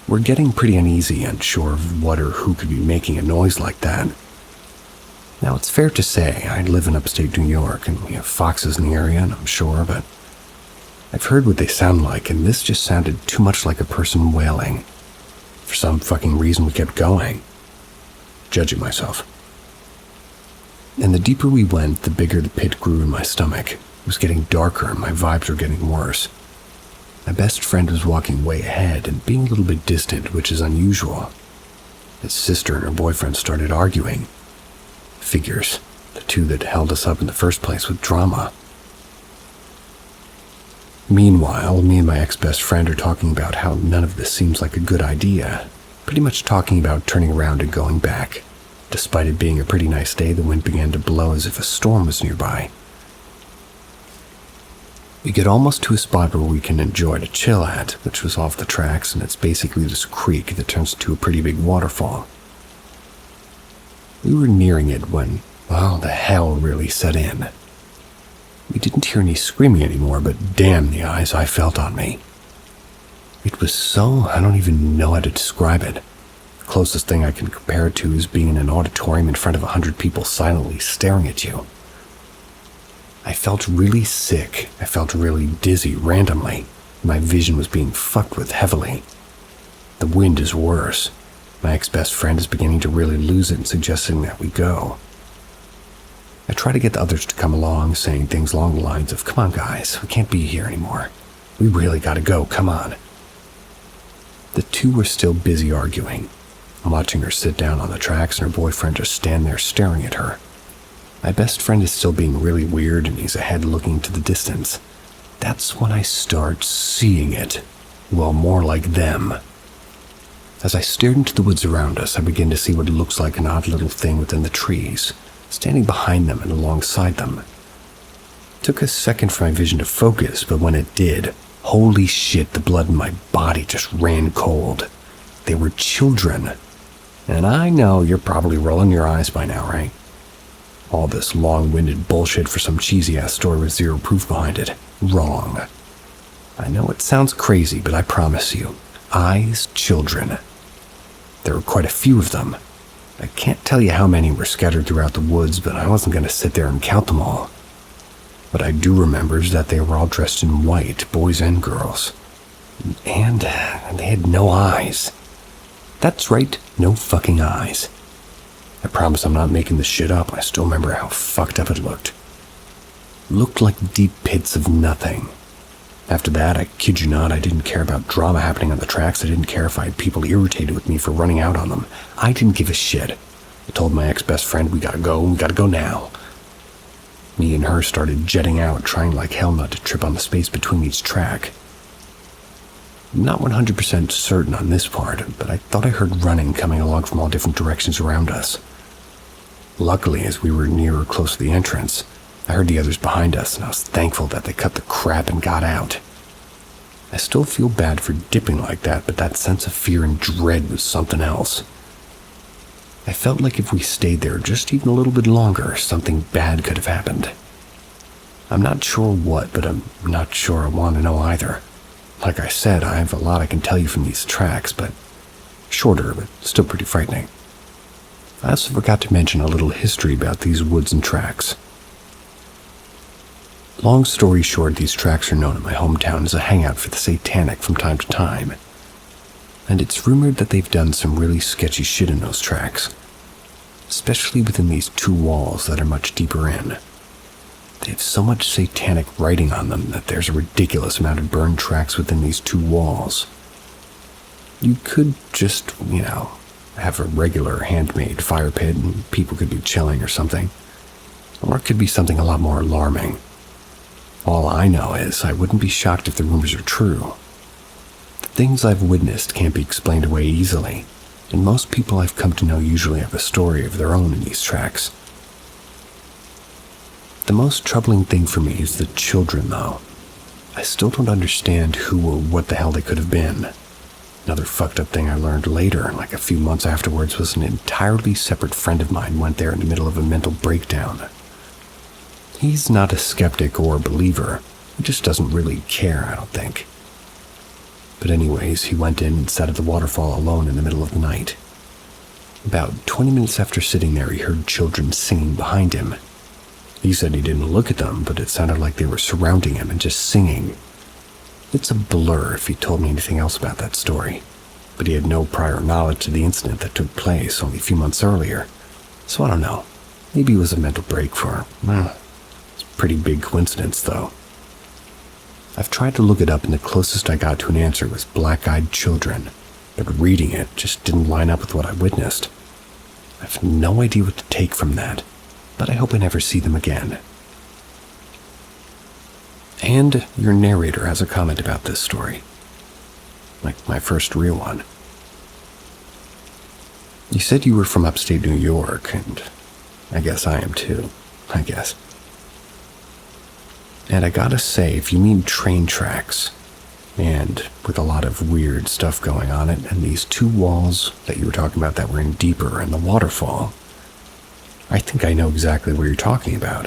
Speaker 1: We're getting pretty uneasy, unsure of what or who could be making a noise like that. Now, it's fair to say I live in upstate New York and we have foxes in the area, and I'm sure, but I've heard what they sound like, and this just sounded too much like a person wailing. For some fucking reason, we kept going. Judging myself. And the deeper we went, the bigger the pit grew in my stomach. It was getting darker and my vibes were getting worse. My best friend was walking way ahead and being a little bit distant, which is unusual. His sister and her boyfriend started arguing. Figures, the two that held us up in the first place with drama. Meanwhile, me and my ex-best friend are talking about how none of this seems like a good idea. Pretty much talking about turning around and going back. Despite it being a pretty nice day, the wind began to blow as if a storm was nearby. We get almost to a spot where we can enjoy to chill at, which was off the tracks, and it's basically this creek that turns into a pretty big waterfall. We were nearing it when, well, the hell really set in. We didn't hear any screaming anymore, but damn the eyes I felt on me. It was so, I don't even know how to describe it. The closest thing I can compare it to is being in an auditorium in front of 100 people silently staring at you. I felt really sick. I felt really dizzy randomly. My vision was being fucked with heavily. The wind is worse. My ex-best friend is beginning to really lose it and suggesting that we go. I try to get the others to come along, saying things along the lines of, "Come on guys, we can't be here anymore. We really gotta go, come on." The two were still busy arguing. I'm watching her sit down on the tracks and her boyfriend just stand there staring at her. My best friend is still being really weird and he's ahead looking to the distance. That's when I start seeing it. Well, more like them. As I stared into the woods around us, I begin to see what looks like an odd little thing within the trees, standing behind them and alongside them. It took a second for my vision to focus, but when it did, holy shit, the blood in my body just ran cold. They were children. And I know you're probably rolling your eyes by now, right? All this long-winded bullshit for some cheesy-ass story with zero proof behind it. Wrong. I know it sounds crazy, but I promise you, eyes, children. There were quite a few of them. I can't tell you how many were scattered throughout the woods, but I wasn't going to sit there and count them all. What I do remember is that they were all dressed in white, boys and girls. And they had no eyes. That's right, no fucking eyes. I promise I'm not making this shit up. I still remember how fucked up it looked. Looked like deep pits of nothing. After that, I kid you not, I didn't care about drama happening on the tracks. I didn't care if I had people irritated with me for running out on them. I didn't give a shit. I told my ex-best friend, we gotta go now. Me and her started jetting out, trying like hell not to trip on the space between each track. I'm not 100% certain on this part, but I thought I heard running coming along from all different directions around us. Luckily, as we were near or close to the entrance, I heard the others behind us, and I was thankful that they cut the crap and got out. I still feel bad for dipping like that, but that sense of fear and dread was something else. I felt like if we stayed there just even a little bit longer, something bad could have happened. I'm not sure what, but I'm not sure I want to know either. Like I said, I have a lot I can tell you from these tracks, but shorter, but still pretty frightening. I also forgot to mention a little history about these woods and tracks. Long story short, these tracks are known in my hometown as a hangout for the satanic from time to time. And it's rumored that they've done some really sketchy shit in those tracks, especially within these two walls that are much deeper in. They have so much satanic writing on them that there's a ridiculous amount of burned tracks within these two walls. You could just, have a regular handmade fire pit and people could be chilling or something. Or it could be something a lot more alarming. All I know is I wouldn't be shocked if the rumors are true. The things I've witnessed can't be explained away easily, and most people I've come to know usually have a story of their own in these tracks. The most troubling thing for me is the children, though. I still don't understand who or what the hell they could have been. Another fucked up thing I learned later, like a few months afterwards, was an entirely separate friend of mine went there in the middle of a mental breakdown. He's not a skeptic or a believer. He just doesn't really care, I don't think. But anyways, he went in and sat at the waterfall alone in the middle of the night. About 20 minutes after sitting there, he heard children singing behind him. He said he didn't look at them, but it sounded like they were surrounding him and just singing. It's a blur if he told me anything else about that story, but he had no prior knowledge of the incident that took place only a few months earlier. So I don't know. Maybe it was a mental break for him. It's a pretty big coincidence, though. I've tried to look it up, and the closest I got to an answer was black-eyed children, but reading it just didn't line up with what I witnessed. I have no idea what to take from that, but I hope I never see them again. And your narrator has a comment about this story, like my first real one. You said you were from upstate New York, and I guess I am too, And I gotta say, if you mean train tracks, and with a lot of weird stuff going on it, and these two walls that you were talking about that were in deeper and the waterfall, I think I know exactly what you're talking about.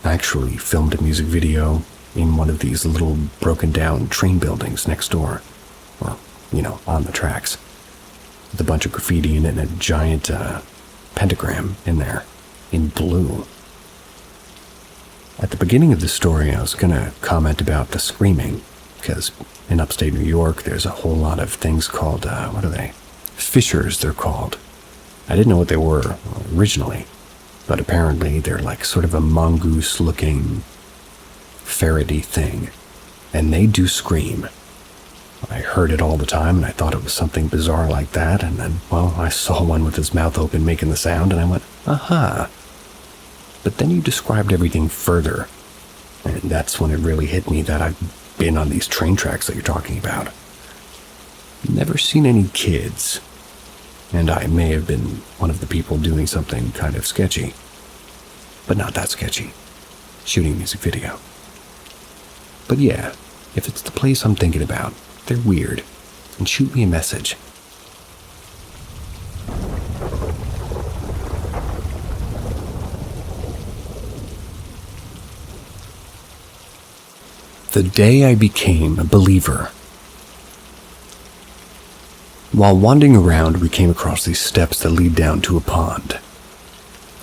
Speaker 1: I actually filmed a music video in one of these little broken down train buildings next door, or, on the tracks, with a bunch of graffiti in it and a giant pentagram in there, in blue. At the beginning of the story, I was going to comment about the screaming, because in upstate New York, there's a whole lot of things called, what are they? Fissures, they're called. I didn't know what they were originally, but apparently they're like sort of a mongoose-looking, ferrety thing, and they do scream. I heard it all the time, and I thought it was something bizarre like that, and then, I saw one with his mouth open making the sound, and I went, aha. But then you described everything further, and that's when it really hit me that I've been on these train tracks that you're talking about. Never seen any kids, and I may have been one of the people doing something kind of sketchy, but not that sketchy, shooting a music video. But yeah, if it's the place I'm thinking about, they're weird, and shoot me a message. The day I became a believer. While wandering around, we came across these steps that lead down to a pond.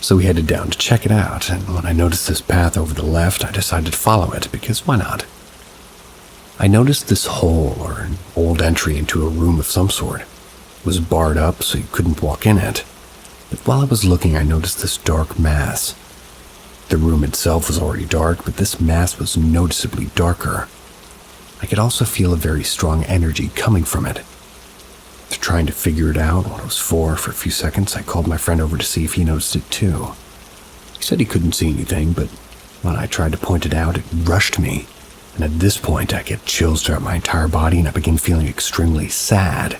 Speaker 1: So we headed down to check it out, and when I noticed this path over the left, I decided to follow it, because why not? I noticed this hole, or an old entry into a room of some sort. It was barred up so you couldn't walk in it. But while I was looking, I noticed this dark mass. The room itself was already dark, but this mass was noticeably darker. I could also feel a very strong energy coming from it. After trying to figure it out, what it was for a few seconds, I called my friend over to see if he noticed it too. He said he couldn't see anything, but when I tried to point it out, it rushed me. And at this point, I get chills throughout my entire body, and I begin feeling extremely sad,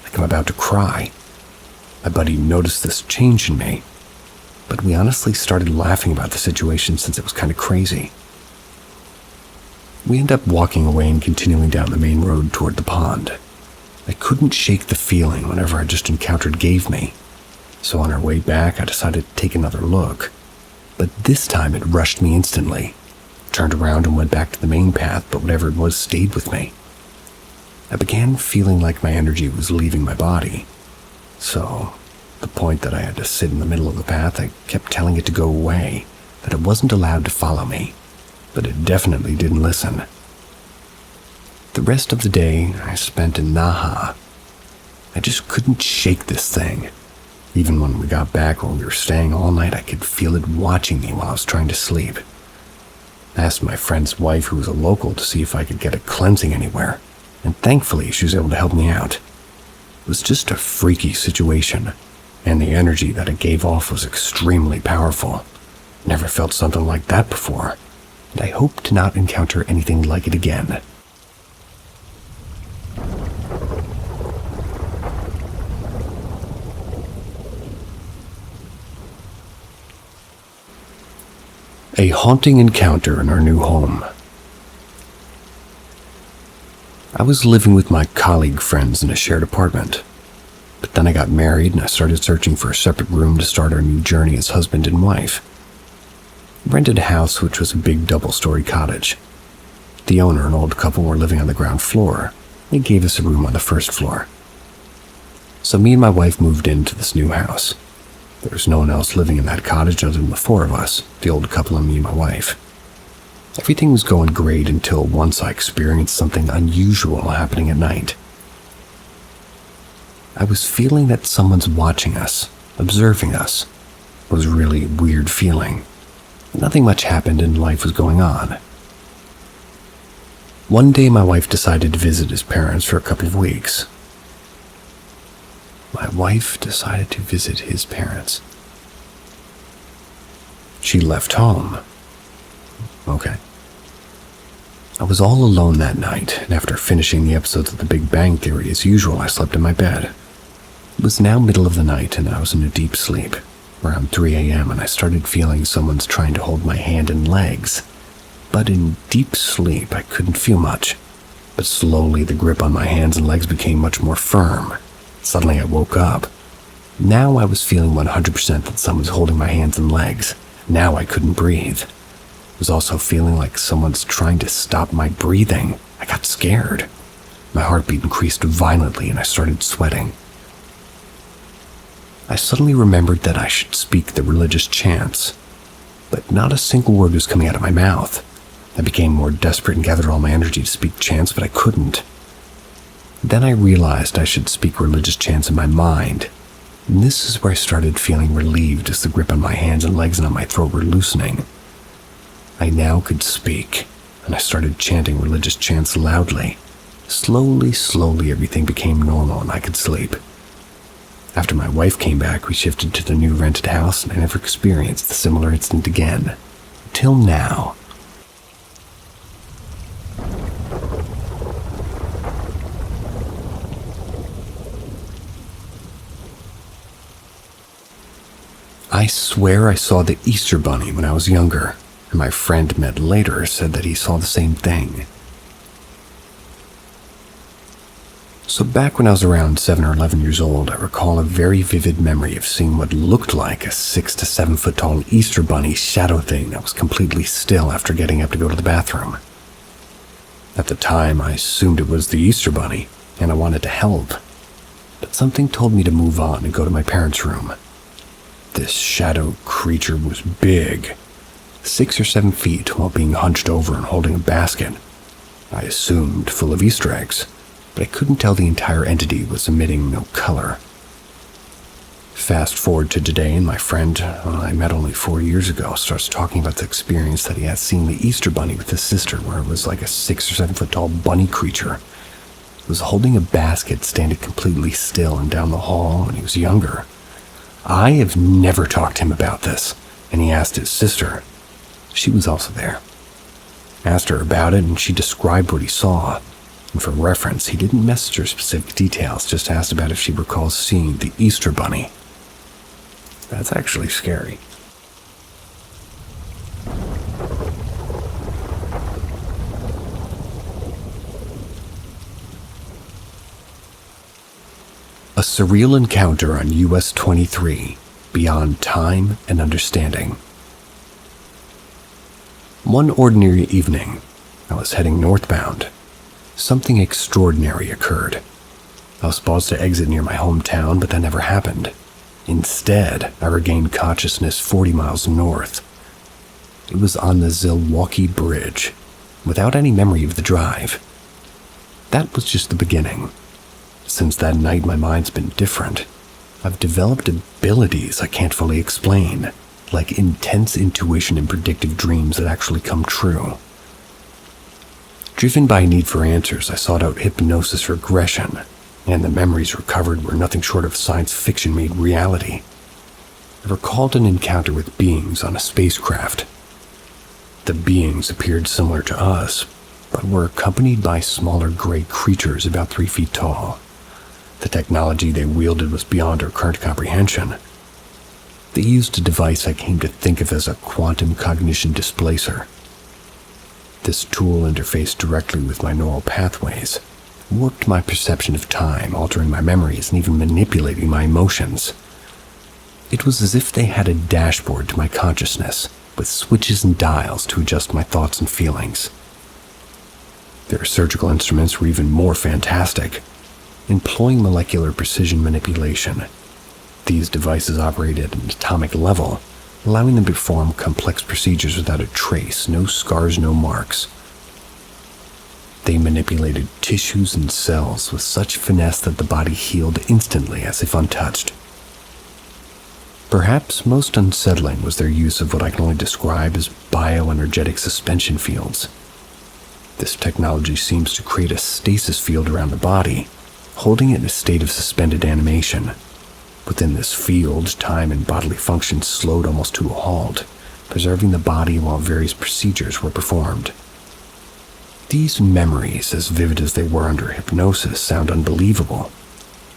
Speaker 1: like I'm about to cry. My buddy noticed this change in me, but we honestly started laughing about the situation since it was kind of crazy. We ended up walking away and continuing down the main road toward the pond. I couldn't shake the feeling whatever I just encountered gave me, so on our way back, I decided to take another look. But this time it rushed me instantly. Turned around and went back to the main path, but whatever it was stayed with me. I began feeling like my energy was leaving my body. So, the point that I had to sit in the middle of the path, I kept telling it to go away, that it wasn't allowed to follow me. but it definitely didn't listen. The rest of the day I spent in Naha. I just couldn't shake this thing. Even when we got back where we were staying all night, I could feel it watching me while I was trying to sleep. I asked my friend's wife, who was a local, to see if I could get a cleansing anywhere, and thankfully she was able to help me out. It was just a freaky situation, and the energy that it gave off was extremely powerful. Never felt something like that before, and I hope to not encounter anything like it again. A haunting encounter in our new home. I was living with my colleague friends in a shared apartment, but then I got married and I started searching for a separate room to start our new journey as husband and wife. I rented a house which was a big double-story cottage. The owner, an old couple, were living on the ground floor. They gave us a room on the first floor. So me and my wife moved into this new house. There was no one else living in that cottage other than the four of us, the old couple and me and my wife. Everything was going great until once I experienced something unusual happening at night. I was feeling that someone's watching us, observing us. It was a really weird feeling. Nothing much happened and life was going on. One day my wife decided to visit his parents for a couple of weeks. My wife decided to visit his parents. She left home. Okay. I was all alone that night, and after finishing the episodes of The Big Bang Theory as usual, I slept in my bed. It was now middle of the night, and I was in a deep sleep, around 3 a.m., and I started feeling someone's trying to hold my hand and legs. But in deep sleep, I couldn't feel much. But slowly, the grip on my hands and legs became much more firm. Suddenly, I woke up. Now I was feeling 100% that someone's holding my hands and legs. Now I couldn't breathe. I was also feeling like someone's trying to stop my breathing. I got scared. My heartbeat increased violently and I started sweating. I suddenly remembered that I should speak the religious chants, but not a single word was coming out of my mouth. I became more desperate and gathered all my energy to speak chants, but I couldn't. Then I realized I should speak religious chants in my mind, and this is where I started feeling relieved as the grip on my hands and legs and on my throat were loosening. I now could speak, and I started chanting religious chants loudly. Slowly, everything became normal and I could sleep. After my wife came back, we shifted to the new rented house, and I never experienced the similar incident again. Till now. I swear I saw the Easter Bunny when I was younger, and my friend met later said that he saw the same thing. So back when I was around 7 or 11 years old, I recall a very vivid memory of seeing what looked like a 6 to 7 foot tall Easter Bunny shadow thing that was completely still after getting up to go to the bathroom. At the time, I assumed it was the Easter Bunny, and I wanted to help, but something told me to move on and go to my parents' room. This shadow creature was big, 6 or 7 feet, while being hunched over and holding a basket. I assumed full of Easter eggs, but I couldn't tell the entire entity was emitting no color. Fast forward to today, and my friend I met only 4 years ago starts talking about the experience that he had seeing the Easter Bunny with his sister, where it was like a 6 or 7 foot tall bunny creature. It was holding a basket, standing completely still and down the hall when he was younger. I have never talked to him about this, and he asked his sister. She was also there. Asked her about it, and she described what he saw. And for reference, he didn't message her specific details, just asked about if she recalls seeing the Easter Bunny. That's actually scary. A surreal encounter on US 23, beyond time and understanding. One ordinary evening, I was heading northbound. Something extraordinary occurred. I was supposed to exit near my hometown, but that never happened. Instead, I regained consciousness 40 miles north. It was on the Zilwaukee Bridge, without any memory of the drive. That was just the beginning. Since that night, my mind's been different. I've developed abilities I can't fully explain, like intense intuition and predictive dreams that actually come true. Driven by a need for answers, I sought out hypnosis regression, and the memories recovered were nothing short of science fiction made reality. I recalled an encounter with beings on a spacecraft. The beings appeared similar to us, but were accompanied by smaller gray creatures about 3 feet tall. The technology they wielded was beyond our current comprehension. They used a device I came to think of as a quantum cognition displacer. This tool interfaced directly with my neural pathways, warped my perception of time, altering my memories, and even manipulating my emotions. It was as if they had a dashboard to my consciousness, with switches and dials to adjust my thoughts and feelings. Their surgical instruments were even more fantastic, employing molecular precision manipulation. These devices operated at an atomic level, allowing them to perform complex procedures without a trace, no scars, no marks. They manipulated tissues and cells with such finesse that the body healed instantly as if untouched. Perhaps most unsettling was their use of what I can only describe as bioenergetic suspension fields. This technology seems to create a stasis field around the body, holding it in a state of suspended animation. Within this field, time and bodily function slowed almost to a halt, preserving the body while various procedures were performed. These memories, as vivid as they were under hypnosis, sound unbelievable,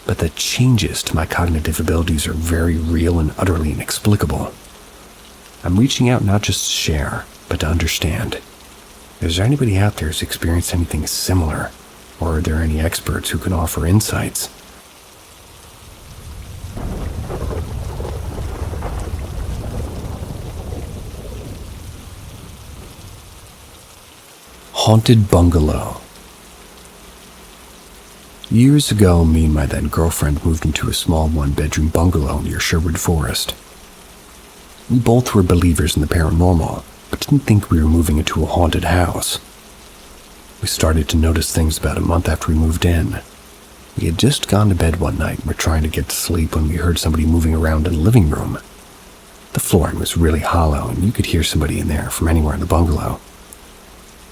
Speaker 1: but the changes to my cognitive abilities are very real and utterly inexplicable. I'm reaching out not just to share, but to understand. Is there anybody out there who's experienced anything similar, or are there any experts who can offer insights? Haunted Bungalow. Years ago, me and my then girlfriend moved into a small one-bedroom bungalow near Sherwood Forest. We both were believers in the paranormal, but didn't think we were moving into a haunted house. We started to notice things about a month after we moved in. We had just gone to bed one night and were trying to get to sleep when we heard somebody moving around in the living room. The flooring was really hollow, and you could hear somebody in there from anywhere in the bungalow.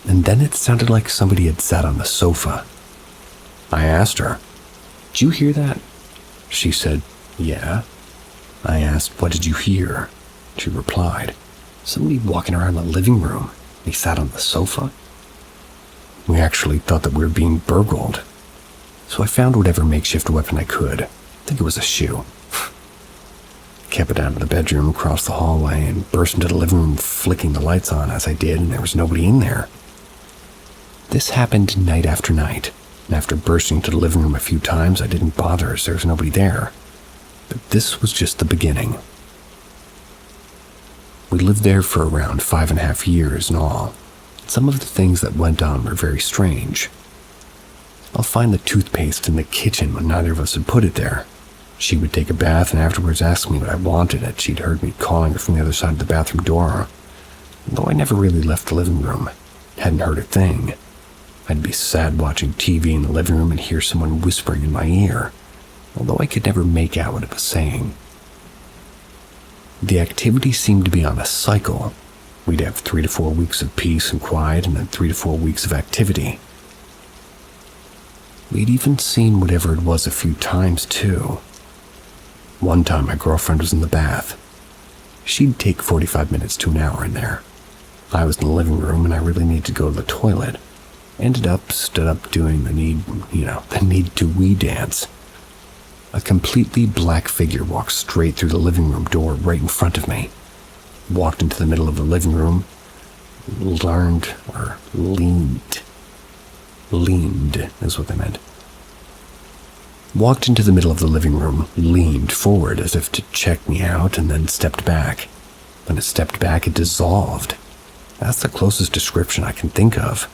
Speaker 1: And then it sounded like somebody had sat on the sofa. I asked her, "Did you hear that?" She said, "Yeah." I asked, "What did you hear?" She replied, "Somebody walking around the living room. He sat on the sofa." We actually thought that we were being burgled. So I found whatever makeshift weapon I could. I think it was a shoe. Kept it out of the bedroom, across the hallway, and burst into the living room, flicking the lights on as I did, and there was nobody in there. This happened night after night, and after bursting into the living room a few times, I didn't bother as there was nobody there. But this was just the beginning. We lived there for around 5.5 years in all. Some of the things that went on were very strange. I'll find the toothpaste in the kitchen when neither of us had put it there. She would take a bath and afterwards ask me what I wanted, and she'd heard me calling her from the other side of the bathroom door. Though I never really left the living room, hadn't heard a thing. I'd be sad watching TV in the living room and hear someone whispering in my ear, although I could never make out what it was saying. The activity seemed to be on a cycle. We'd have 3 to 4 weeks of peace and quiet, and then 3 to 4 weeks of activity. We'd even seen whatever it was a few times, too. One time my girlfriend was in the bath. She'd take 45 minutes to an hour in there. I was in the living room and I really needed to go to the toilet. Stood up doing the need to wee dance. A completely black figure walked straight through the living room door right in front of me. Walked into the middle of the living room, leaned is what they meant. Walked into the middle of the living room, leaned forward as if to check me out, and then stepped back. When it stepped back, it dissolved. That's the closest description I can think of.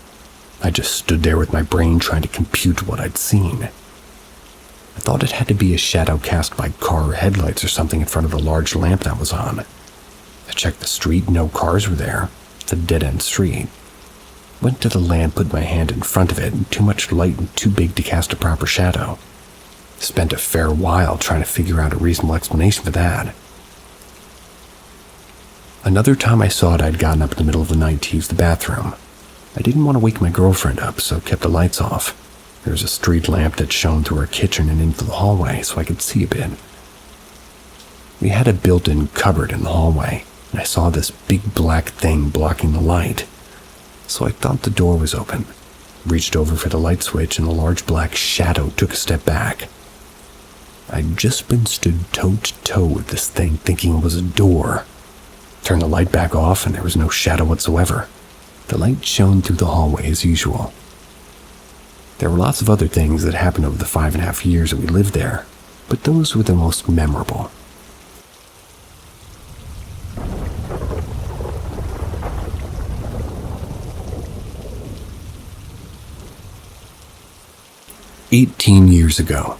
Speaker 1: I just stood there with my brain trying to compute what I'd seen. I thought it had to be a shadow cast by car headlights or something in front of the large lamp that was on. I checked the street, no cars were there. It's a dead-end street. Went to the lamp, put my hand in front of it, and too much light and too big to cast a proper shadow. Spent a fair while trying to figure out a reasonable explanation for that. Another time I saw it, I'd gotten up in the middle of the night to use the bathroom. I didn't want to wake my girlfriend up, so kept the lights off. There was a street lamp that shone through our kitchen and into the hallway, so I could see a bit. We had a built-in cupboard in the hallway, and I saw this big black thing blocking the light. So I thought the door was open, reached over for the light switch, and a large black shadow took a step back. I'd just been stood toe-to-toe with this thing, thinking it was a door. Turned the light back off, and there was no shadow whatsoever. The light shone through the hallway as usual. There were lots of other things that happened over the 5.5 years that we lived there, but those were the most memorable. "18 years ago.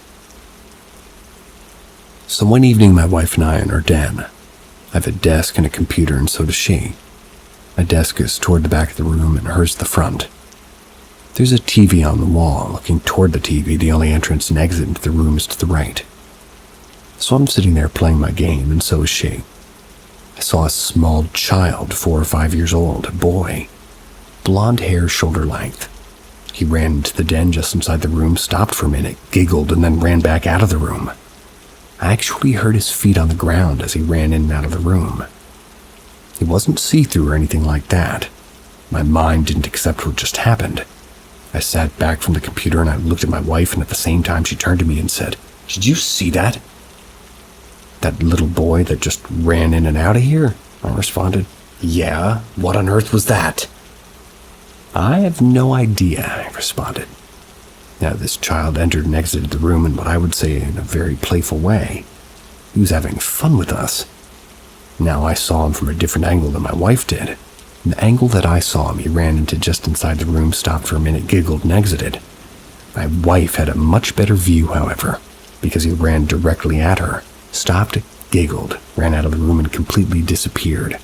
Speaker 1: So one evening my wife and I are in our den. I have a desk and a computer, and so does she. My desk is toward the back of the room and hers the front. There's a TV on the wall. Looking toward the TV, the only entrance and exit into the room is to the right. So I'm sitting there playing my game, and so is she. I saw a small child, 4 or 5 years old, a boy. Blonde hair, shoulder length. He ran into the den just inside the room, stopped for a minute, giggled, and then ran back out of the room. I actually heard his feet on the ground as he ran in and out of the room. He wasn't see-through or anything like that. My mind didn't accept what just happened. I sat back from the computer and I looked at my wife, and at the same time she turned to me and said, "Did you see that? That little boy that just ran in and out of here?" I responded, "Yeah, what on earth was that?" "I have no idea," I responded. Now, this child entered and exited the room in what I would say in a very playful way. He was having fun with us. Now, I saw him from a different angle than my wife did. In the angle that I saw him, he ran into just inside the room, stopped for a minute, giggled, and exited. My wife had a much better view, however, because he ran directly at her, stopped, giggled, ran out of the room, and completely disappeared.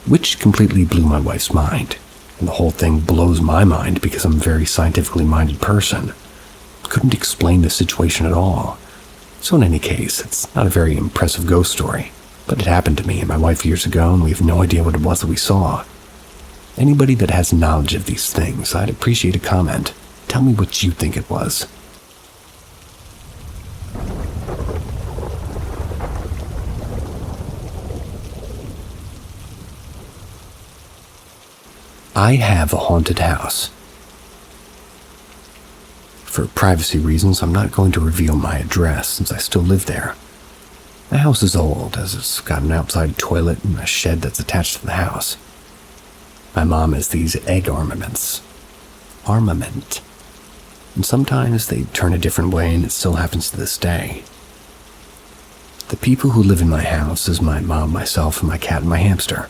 Speaker 1: Which completely blew my wife's mind. And the whole thing blows my mind because I'm a very scientifically minded person. Couldn't explain the situation at all. So in any case, it's not a very impressive ghost story, but it happened to me and my wife years ago, and we have no idea what it was that we saw. Anybody that has knowledge of these things, I'd appreciate a comment. Tell me what you think it was. I have a haunted house. For privacy reasons, I'm not going to reveal my address since I still live there. The house is old, as it's got an outside toilet and a shed that's attached to the house. My mom has these egg armament. And sometimes they turn a different way, and it still happens to this day. The people who live in my house is my mom, myself, and my cat and my hamster.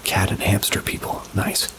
Speaker 1: Cat and hamster people. Nice.